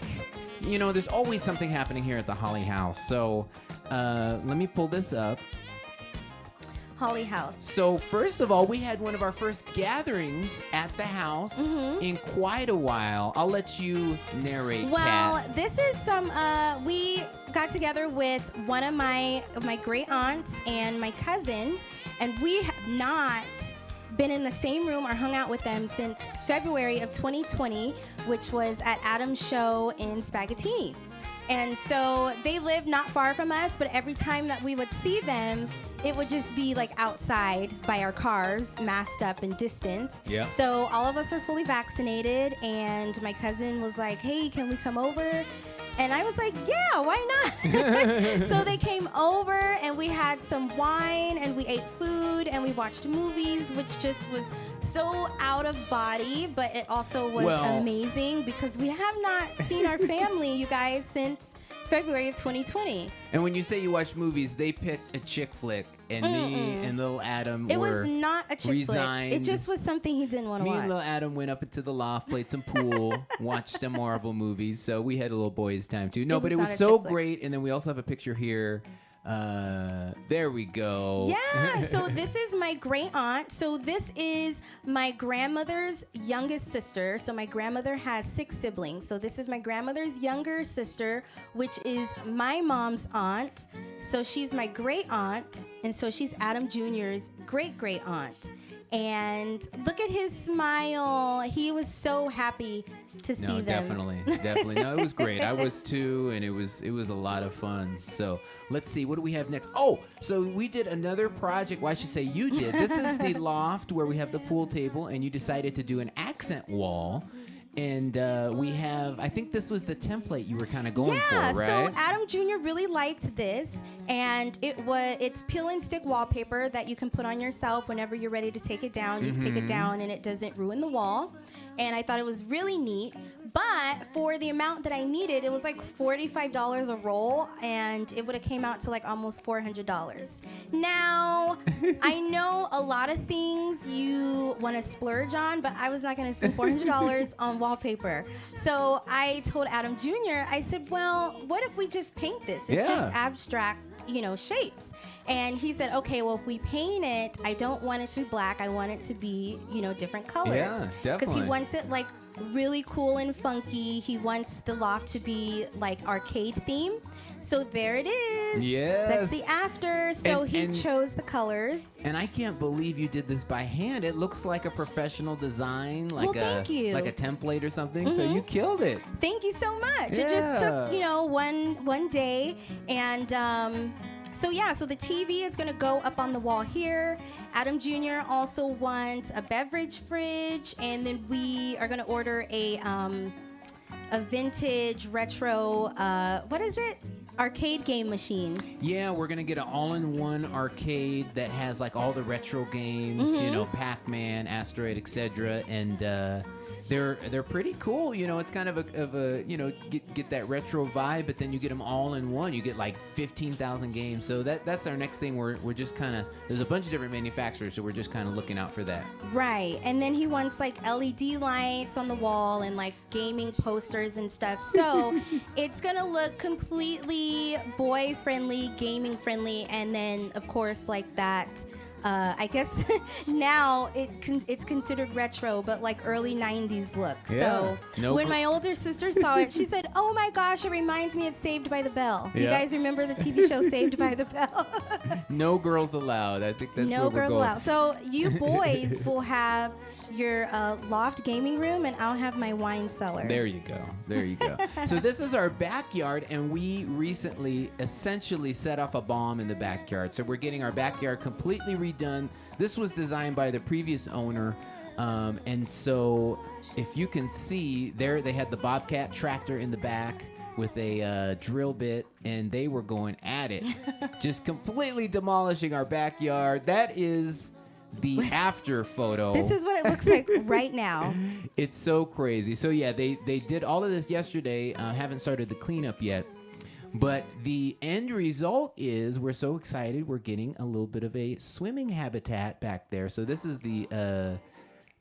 You know, there's always something happening here at the Holly House. So let me pull this up. Holly House. So first of all, we had one of our first gatherings at the house in quite a while. I'll let you narrate, Kat. This is we got together with one of my great aunts and my cousin, and we have not been in the same room or hung out with them since February of 2020, which was at Adam's show in Spaghetti. And so they live not far from us, but every time that we would see them, it would just be like outside by our cars, masked up and distance. Yeah. So all of us are fully vaccinated, and my cousin was like, hey, can we come over? And I was like, yeah, why not? So they came over, and we had some wine, and we ate food, and we watched movies, which just was so out of body, but it also was amazing because we have not seen our family, you guys, since February of 2020. And when you say you watch movies, they picked a chick flick, and me and little Adam It were was not a chick resigned. flick. It just was something he didn't want to watch. Me and little Adam went up into the loft, played some pool, watched some Marvel movies, so we had a little boys' time too. No, but it was so great, and then we also have a picture here. There we go. Yeah, so this is my great aunt. So this is my grandmother's youngest sister. So my grandmother has 6 siblings. So this is my grandmother's younger sister, which is my mom's aunt. So she's my great aunt, and so she's Adam Jr.'s great aunt. And look at his smile. He was so happy to see them. No, definitely. No, it was great. I was too, and it was a lot of fun. So let's see, what do we have next? Oh, so we did another project. Well, I should say you did. This is the loft where we have the pool table, and you decided to do an accent wall. And we have, I think this was the template you were kind of going for, right? So Adam Jr. really liked this, and it's peel and stick wallpaper that you can put on yourself whenever you're ready to take it down. You can take it down, and it doesn't ruin the wall. And I thought it was really neat. But for the amount that I needed, it was like $45 a roll, and it would have came out to like almost $400. Now, I know a lot of things you want to splurge on, but I was not going to spend $400 on wallpaper. So I told Adam Jr., I said, well, what if we just paint this? It's just abstract, shapes. And he said, okay, well, if we paint it, I don't want it to be black. I want it to be, different colors. Yeah, definitely. Because he wants it like really cool and funky. He wants the loft to be like arcade theme. So there it is. Yes. That's the after. So he chose the colors. And I can't believe you did this by hand. It looks like a professional design, like thank you. Like a template or something. So you killed it. Thank you so much. Yeah. It just took, one day. And so the TV is going to go up on the wall here. Adam Jr. also wants a beverage fridge, and then we are going to order a vintage retro, what is it? arcade game machine. Yeah, we're gonna get an all-in-one arcade that has like all the retro games, you know, Pac-Man, Asteroid, etc. And they're pretty cool. You know, it's kind of a you know, get that retro vibe, but then you get them all in one. You get like 15,000 games. So that's our next thing. We're just kind of, there's a bunch of different manufacturers, so we're just kind of looking out for that. Right. And then he wants like LED lights on the wall and like gaming posters and stuff. So it's gonna look completely boy friendly, gaming friendly, and then of course like that. I guess now it's considered retro, but like early 90s look. Yeah. So when my older sister saw it, she said, "Oh my gosh, it reminds me of Saved by the Bell." Do you guys remember the TV show Saved by the Bell? No girls allowed. I think that's no where girls we're going. allowed. So you boys will have your loft gaming room, and I'll have my wine cellar. There you go. There you go. So this is our backyard, and we recently essentially set off a bomb in the backyard. So we're getting our backyard completely redone. This was designed by the previous owner. And so if you can see there, they had the Bobcat tractor in the back with a drill bit, and they were going at it, just completely demolishing our backyard. That is the after photo. This is what it looks like right now. It's so crazy. So yeah, they did all of this yesterday. Haven't started the cleanup yet. But the end result is we're so excited. We're getting a little bit of a swimming habitat back there. So this is the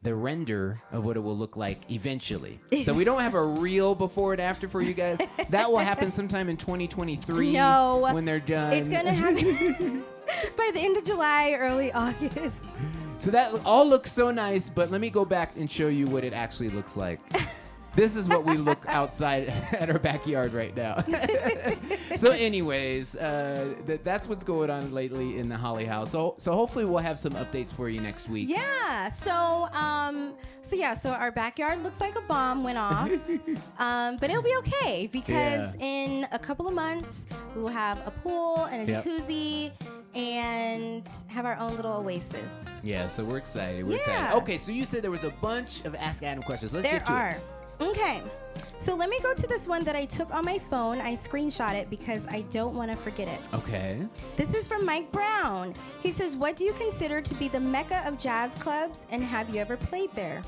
render of what it will look like eventually. So we don't have a real before and after for you guys. That will happen sometime in 2023. No, when they're done. It's gonna happen by the end of July, early August. So that all looks so nice, but let me go back and show you what it actually looks like. This is what we look outside at our backyard right now. So anyways, that's what's going on lately in the Holly house. So hopefully we'll have some updates for you next week. Yeah. So our backyard looks like a bomb went off. But it'll be okay because in a couple of months we will have a pool and a jacuzzi and have our own little oasis. Yeah, so we're excited. We're excited. Okay, so you said there was a bunch of Ask Adam questions. Let's get to it. Okay, so let me go to this one that I took on my phone. I screenshot it because I don't want to forget it. Okay. This is from Mike Brown. He says, "What do you consider to be the mecca of jazz clubs, and have you ever played there?"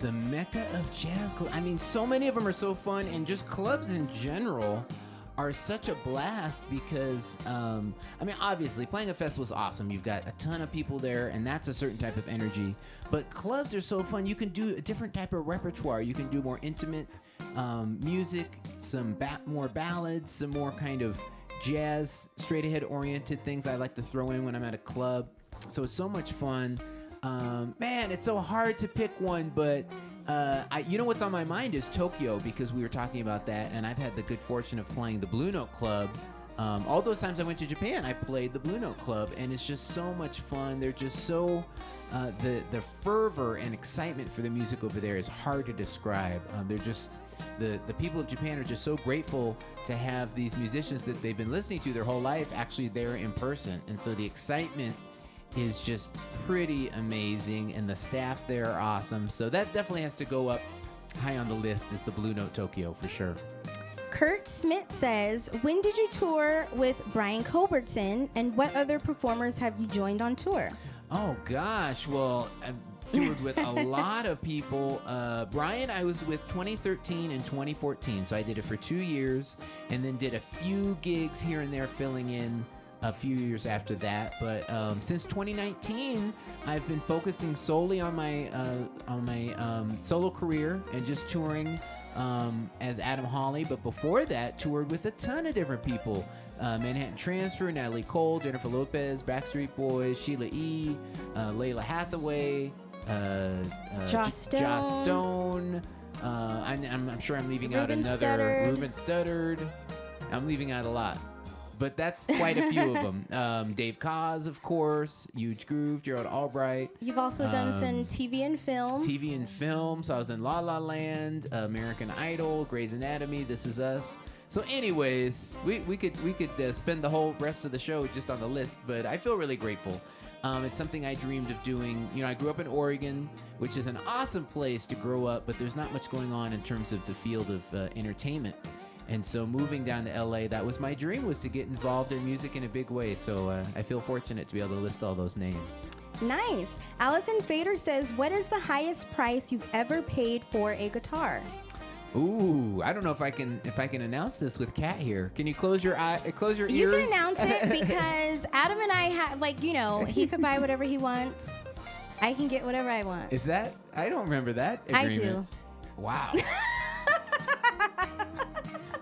The mecca of jazz clubs. I mean, so many of them are so fun, and just clubs in general are such a blast because, I mean, obviously playing a festival is awesome. You've got a ton of people there, and that's a certain type of energy. But clubs are so fun. You can do a different type of repertoire. You can do more intimate music, some more ballads, some more kind of jazz, straight ahead oriented things I like to throw in when I'm at a club. So it's so much fun. Man, it's so hard to pick one, but you know what's on my mind is Tokyo, because we were talking about that, and I've had the good fortune of playing the Blue Note Club. All those times I went to Japan, I played the Blue Note Club, and it's just so much fun. They're just so the fervor and excitement for the music over there is hard to describe. They're just the people of Japan are just so grateful to have these musicians that they've been listening to their whole life actually there in person, and so the excitement is just pretty amazing, and the staff there are awesome. So that definitely has to go up high on the list, is the Blue Note Tokyo for sure. Kurt Smith says, "When did you tour with Brian Culbertson, and what other performers have you joined on tour?" Oh gosh, well, I've toured with a lot of people. Brian, I was with 2013 and 2014, so I did it for 2 years, and then did a few gigs here and there filling in a few years after that. But since 2019, I've been focusing solely on my solo career and just touring as Adam Hawley. But before that, toured with a ton of different people. Manhattan Transfer, Natalie Cole, Jennifer Lopez, Backstreet Boys, Sheila E., Layla Hathaway, Joss Stone. I'm sure I'm leaving out another. Ruben Studdard. I'm leaving out a lot. But that's quite a few of them. Dave Koz, of course, Huge Groove, Gerald Albright. You've also done some TV and film. TV and film. So I was in La La Land, American Idol, Grey's Anatomy, This Is Us. So anyways, we could spend the whole rest of the show just on the list, but I feel really grateful. It's something I dreamed of doing. You know, I grew up in Oregon, which is an awesome place to grow up, but there's not much going on in terms of the field of entertainment. And so moving down to LA, that was my dream, was to get involved in music in a big way. So I feel fortunate to be able to list all those names. Nice. Allison Fader says, what is the highest price you've ever paid for a guitar? Ooh, I don't know if I can announce this with Kat here. Can you close your ears? You can announce it because Adam and I have, he could buy whatever he wants. I can get whatever I want. Is that? I don't remember that agreement. I do. Wow.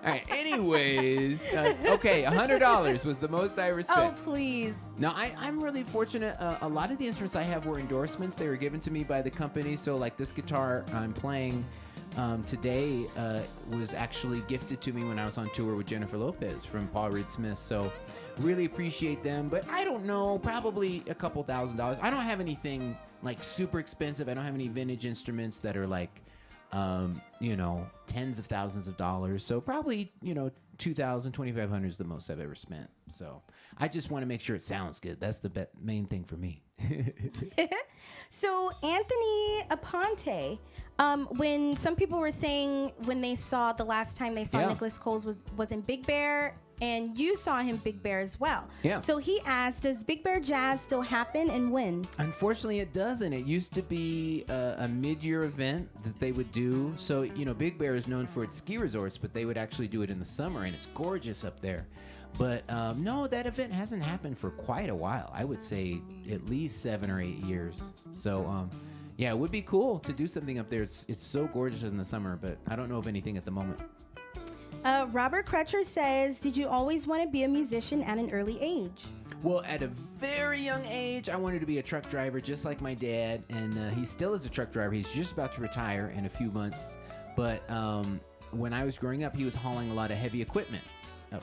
All right. Anyways, okay, $100 was the most I ever spent. Oh, please. Now, I'm really fortunate. A lot of the instruments I have were endorsements. They were given to me by the company. So, like this guitar I'm playing today was actually gifted to me when I was on tour with Jennifer Lopez from Paul Reed Smith. So, really appreciate them. But I don't know, probably a couple $1,000s. I don't have anything like super expensive. I don't have any vintage instruments that are like, tens of thousands of dollars. So probably, $2,000, $2,500 is the most I've ever spent. So I just want to make sure it sounds good. That's the main thing for me. So Anthony Aponte, when some people were saying when they saw the last time they saw Nicholas Coles was in Big Bear, and you saw him Big Bear as well. Yeah. So he asked, does Big Bear Jazz still happen and when? Unfortunately, it doesn't. It used to be a mid-year event that they would do. So, Big Bear is known for its ski resorts, but they would actually do it in the summer, and it's gorgeous up there. But no, that event hasn't happened for quite a while. I would say at least 7 or 8 years. So, yeah, it would be cool to do something up there. It's so gorgeous in the summer, but I don't know of anything at the moment. Robert Crutcher says, did you always want to be a musician at an early age? Well, at a very young age, I wanted to be a truck driver just like my dad, and he still is a truck driver. He's just about to retire in a few months. But when I was growing up, he was hauling a lot of heavy equipment,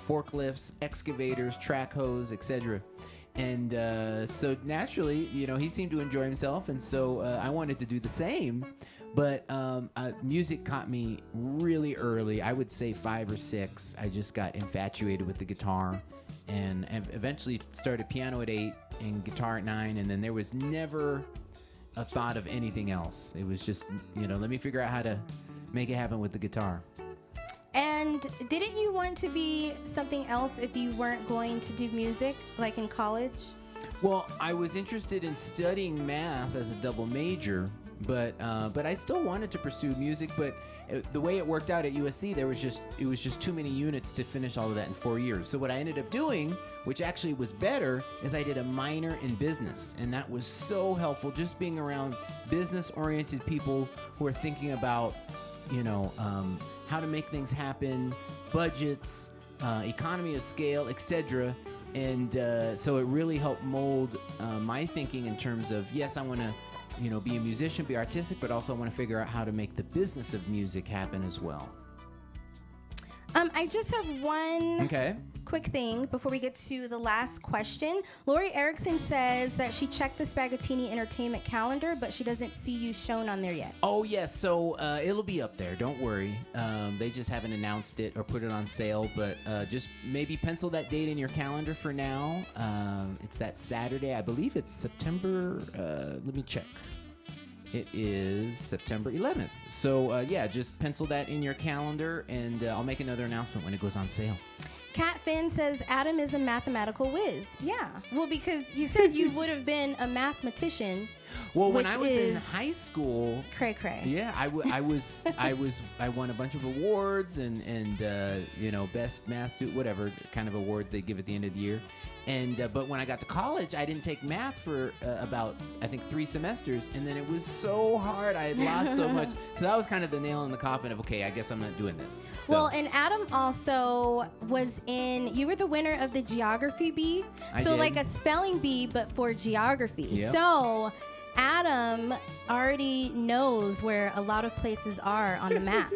forklifts, excavators, track hose, etc. And so naturally, he seemed to enjoy himself, and so I wanted to do the same. But music caught me really early. I would say 5 or 6. I just got infatuated with the guitar, and eventually started piano at 8 and guitar at 9. And then there was never a thought of anything else. It was just, let me figure out how to make it happen with the guitar. And didn't you want to be something else if you weren't going to do music, like in college? Well, I was interested in studying math as a double major. But I still wanted to pursue music, but the way it worked out at USC, it was just too many units to finish all of that in 4 years. So what I ended up doing, which actually was better, is I did a minor in business, and that was so helpful. Just being around business-oriented people who are thinking about, how to make things happen, budgets, economy of scale, etc. And so it really helped mold my thinking in terms of, yes, I want to be a musician, be artistic, but also I want to figure out how to make the business of music happen as well. I just have one quick thing before we get to the last question. Lori Erickson says that she checked the Spaghettini Entertainment calendar, but she doesn't see you shown on there yet. Oh, yes. So it'll be up there. Don't worry. They just haven't announced it or put it on sale, but just maybe pencil that date in your calendar for now. It's that Saturday. I believe it's September. Let me check. It is September 11th. So, just pencil that in your calendar, and I'll make another announcement when it goes on sale. Kat Finn says, Adam is a mathematical whiz. Yeah. Well, because you said you would have been a mathematician. Well, when I was in high school, cray. Yeah, I won a bunch of awards and best math student, whatever kind of awards they give at the end of the year. And but when I got to college, I didn't take math for about, I think, 3 semesters, and then it was so hard. I had lost so much. So that was kind of the nail in the coffin of, okay, I guess I'm not doing this. So. Well, and Adam also was you were the winner of the geography bee. I did. Like a spelling bee, but for geography. Yep. So Adam already knows where a lot of places are on the map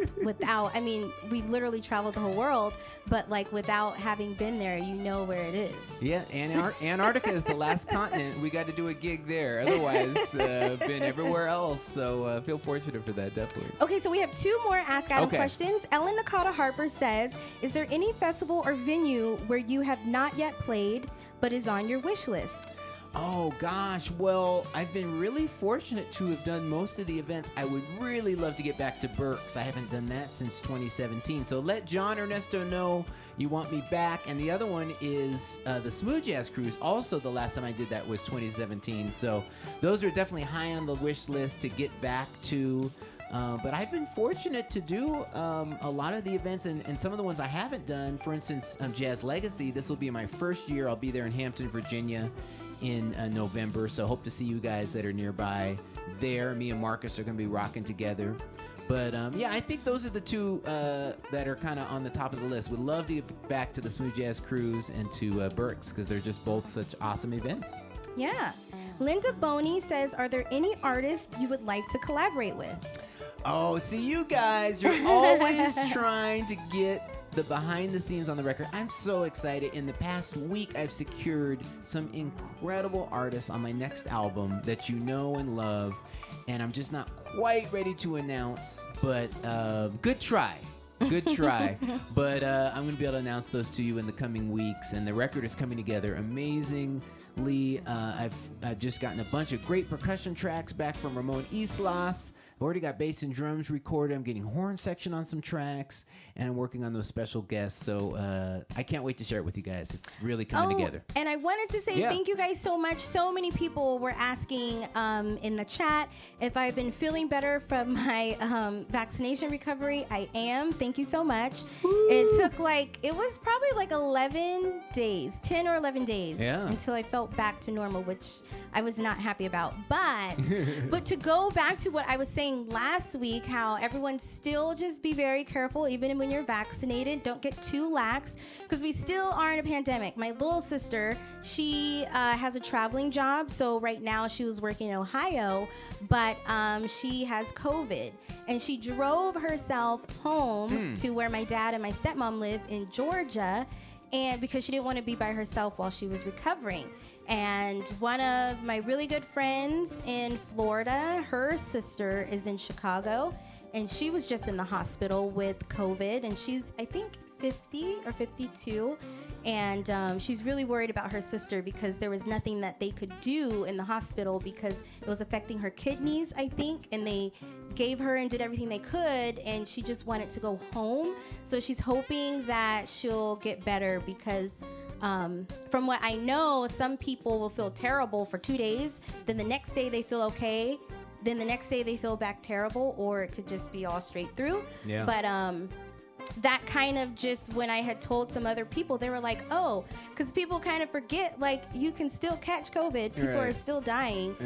we've literally traveled the whole world, but without having been there, you know where it is. Yeah, Antarctica is the last continent. We got to do a gig there. Otherwise, been everywhere else. So feel fortunate for that, definitely. Okay, so we have 2 more Ask Adam questions. Ellen Nakata Harper says, is there any festival or venue where you have not yet played but is on your wish list? Oh gosh, well, I've been really fortunate to have done most of the events. I would really love to get back to Berks. I haven't done that since 2017. So let John Ernesto know you want me back. And the other one is the Smooth Jazz Cruise. Also, the last time I did that was 2017. So those are definitely high on the wish list to get back to. But I've been fortunate to do a lot of the events and some of the ones I haven't done. For instance, Jazz Legacy. This will be my first year. I'll be there in Hampton, Virginia in November. So hope to see you guys that are nearby there. Me and Marcus are going to be rocking together. But yeah, I think those are the two that are kind of on the top of the list. Would love to get back to the Smooth Jazz Cruise and to Berks because they're just both such awesome events. Yeah. Linda Boney says, are there any artists you would like to collaborate with? Oh, see, you guys, you're always trying to get the behind the scenes on the record. I'm so excited. In the past week, I've secured some incredible artists on my next album that you know and love, and I'm just not quite ready to announce, but good try. Good try. But I'm going to be able to announce those to you in the coming weeks, and the record is coming together amazingly. I've just gotten a bunch of great percussion tracks back from Ramon Islas. I've already got bass and drums recorded. I'm getting horn section on some tracks, and I'm working on those special guests. So I can't wait to share it with you guys. It's really coming together. And I wanted to say thank you guys so much. So many people were asking in the chat if I've been feeling better from my vaccination recovery. I am. Thank you so much. Woo. It took it was probably 11 days, 10 or 11 days until I felt back to normal, which I was not happy about. But to go back to what I was saying last week, how everyone still just be very careful, even when you're vaccinated. Don't get too lax because we still are in a pandemic. My little sister, she has a traveling job. So right now she was working in Ohio, but she has COVID and she drove herself home to where my dad and my stepmom live in Georgia. And because she didn't want to be by herself while she was recovering. And one of my really good friends in Florida, her sister is in Chicago, and she was just in the hospital with COVID, and she's, I think, 50 or 52, and she's really worried about her sister because there was nothing that they could do in the hospital because it was affecting her kidneys, I think, and they gave her and did everything they could, and she just wanted to go home. So she's hoping that she'll get better because from what I know, some people will feel terrible for 2 days, then the next day they feel okay, then the next day they feel back terrible, or it could just be all straight through. Yeah. But that kind of just, when I had told some other people, they were like, oh, because people kind of forget, you can still catch COVID. People are still dying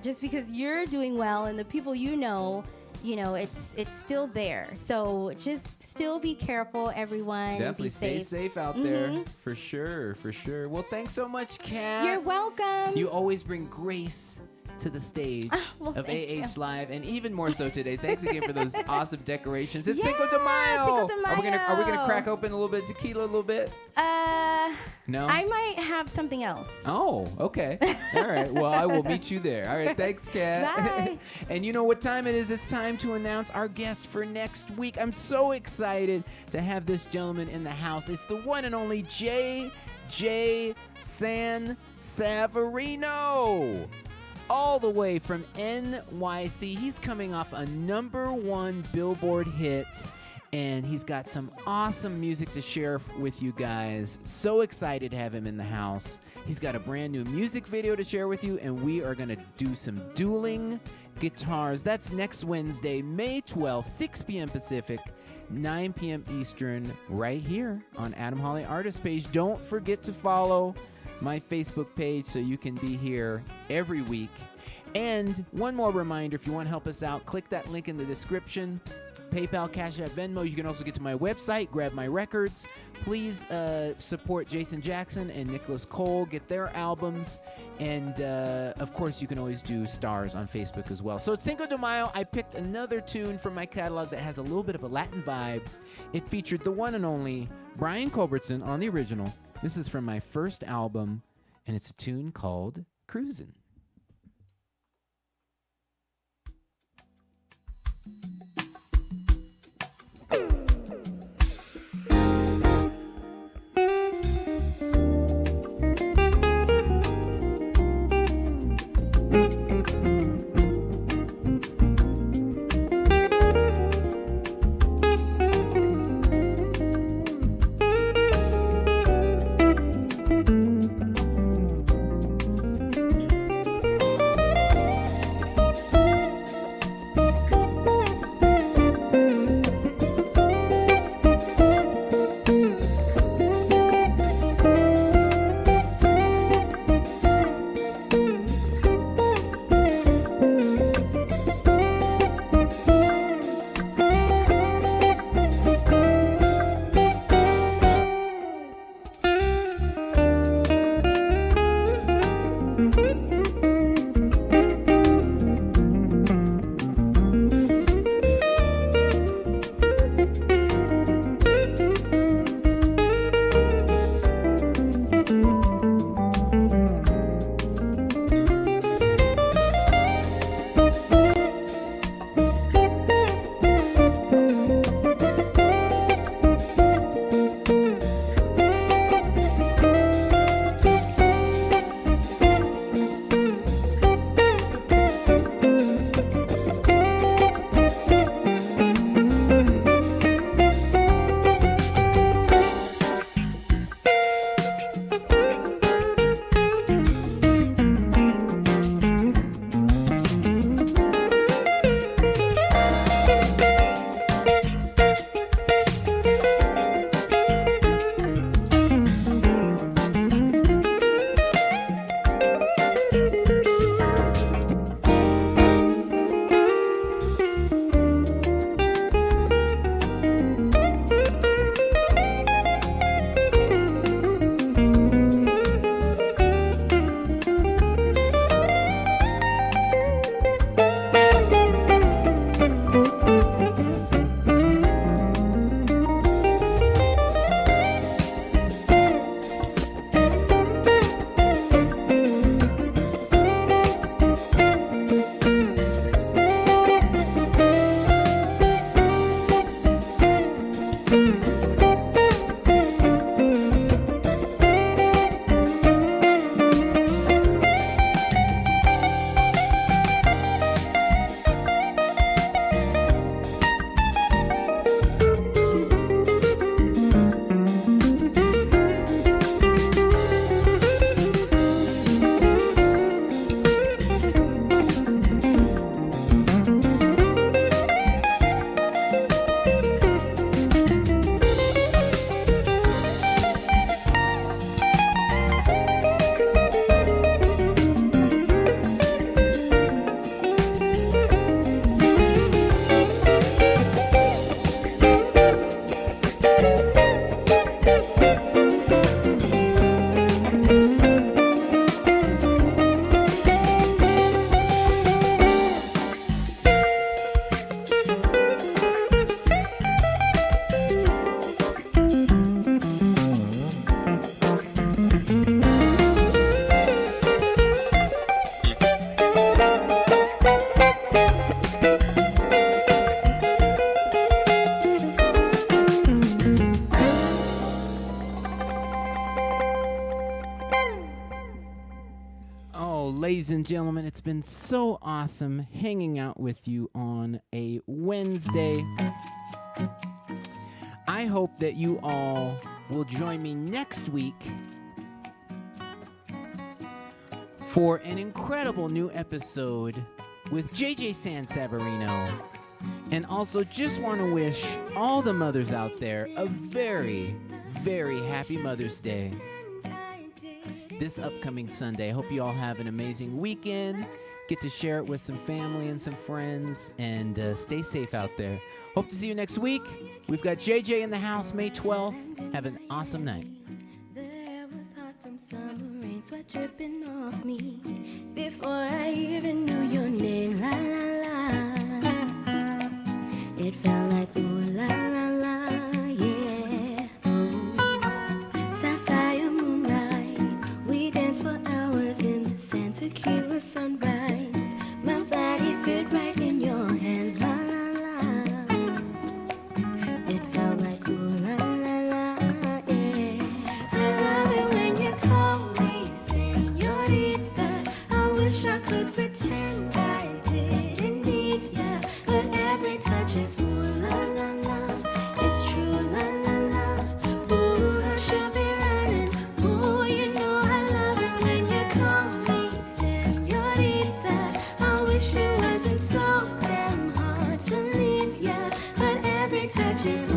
just because you're doing well, and the people you know, it's still there. So just still be careful, everyone. Definitely stay safe out there. For sure. Well, thanks so much, Kat. You're welcome. You always bring grace to the stage of AH Live, and even more so today. Thanks again for those awesome decorations. It's Cinco de Mayo. Are we gonna crack open a little bit of tequila a little bit? No? I might have something else. Oh, okay. All right. Well, I will meet you there. All right. Thanks, Kat. Bye. And you know what time it is? It's time to announce our guest for next week. I'm so excited to have this gentleman in the house. It's the one and only J.J. San Savarino. All the way from NYC. He's coming off a #1 Billboard hit, and he's got some awesome music to share with you guys. So excited to have him in the house. He's got a brand new music video to share with you, and we are going to do some dueling guitars. That's next Wednesday, May 12th, 6 p.m. Pacific, 9 p.m. Eastern, right here on Adam Hawley Artist Page. Don't forget to follow my Facebook page so you can be here every week. And one more reminder, if you want to help us out, click that link in the description. PayPal, Cash App, Venmo. You can also get to my website, grab my records. Please support Jason Jackson and Nicholas Cole, get their albums. And of course, you can always do stars on Facebook as well. So it's Cinco de Mayo. I picked another tune from my catalog that has a little bit of a Latin vibe. It featured the one and only Brian Culbertson on the original. This is from my first album, and it's a tune called Cruisin'. ladies and gentlemen, it's been so awesome hanging out with you on a Wednesday. I hope that you all will join me next week for an incredible new episode with JJ Sansaverino. And also just want to wish all the mothers out there a very, very happy Mother's Day this upcoming Sunday. I hope you all have an amazing weekend. Get to share it with some family and some friends, and stay safe out there. Hope to see you next week. We've got JJ in the house May 12th. Have an awesome night. There was hot from summer rain, sweat dripping off me before I even knew your name. La la la. It felt like ooh la la la, yeah. Oh, sapphire moonlight, we danced for hours in the sand, tequila sunrise. My body fit right in your hands. La la la. It felt like ooh la la la, yeah. I love it when you call me señorita. I wish I could pretend I didn't need ya, but every touch is ooh la la la. It's true la la la. Ooh, I should be running. Ooh, you know I love it when you call me señorita. I wish it wasn't so damn hard to leave ya, but every touch is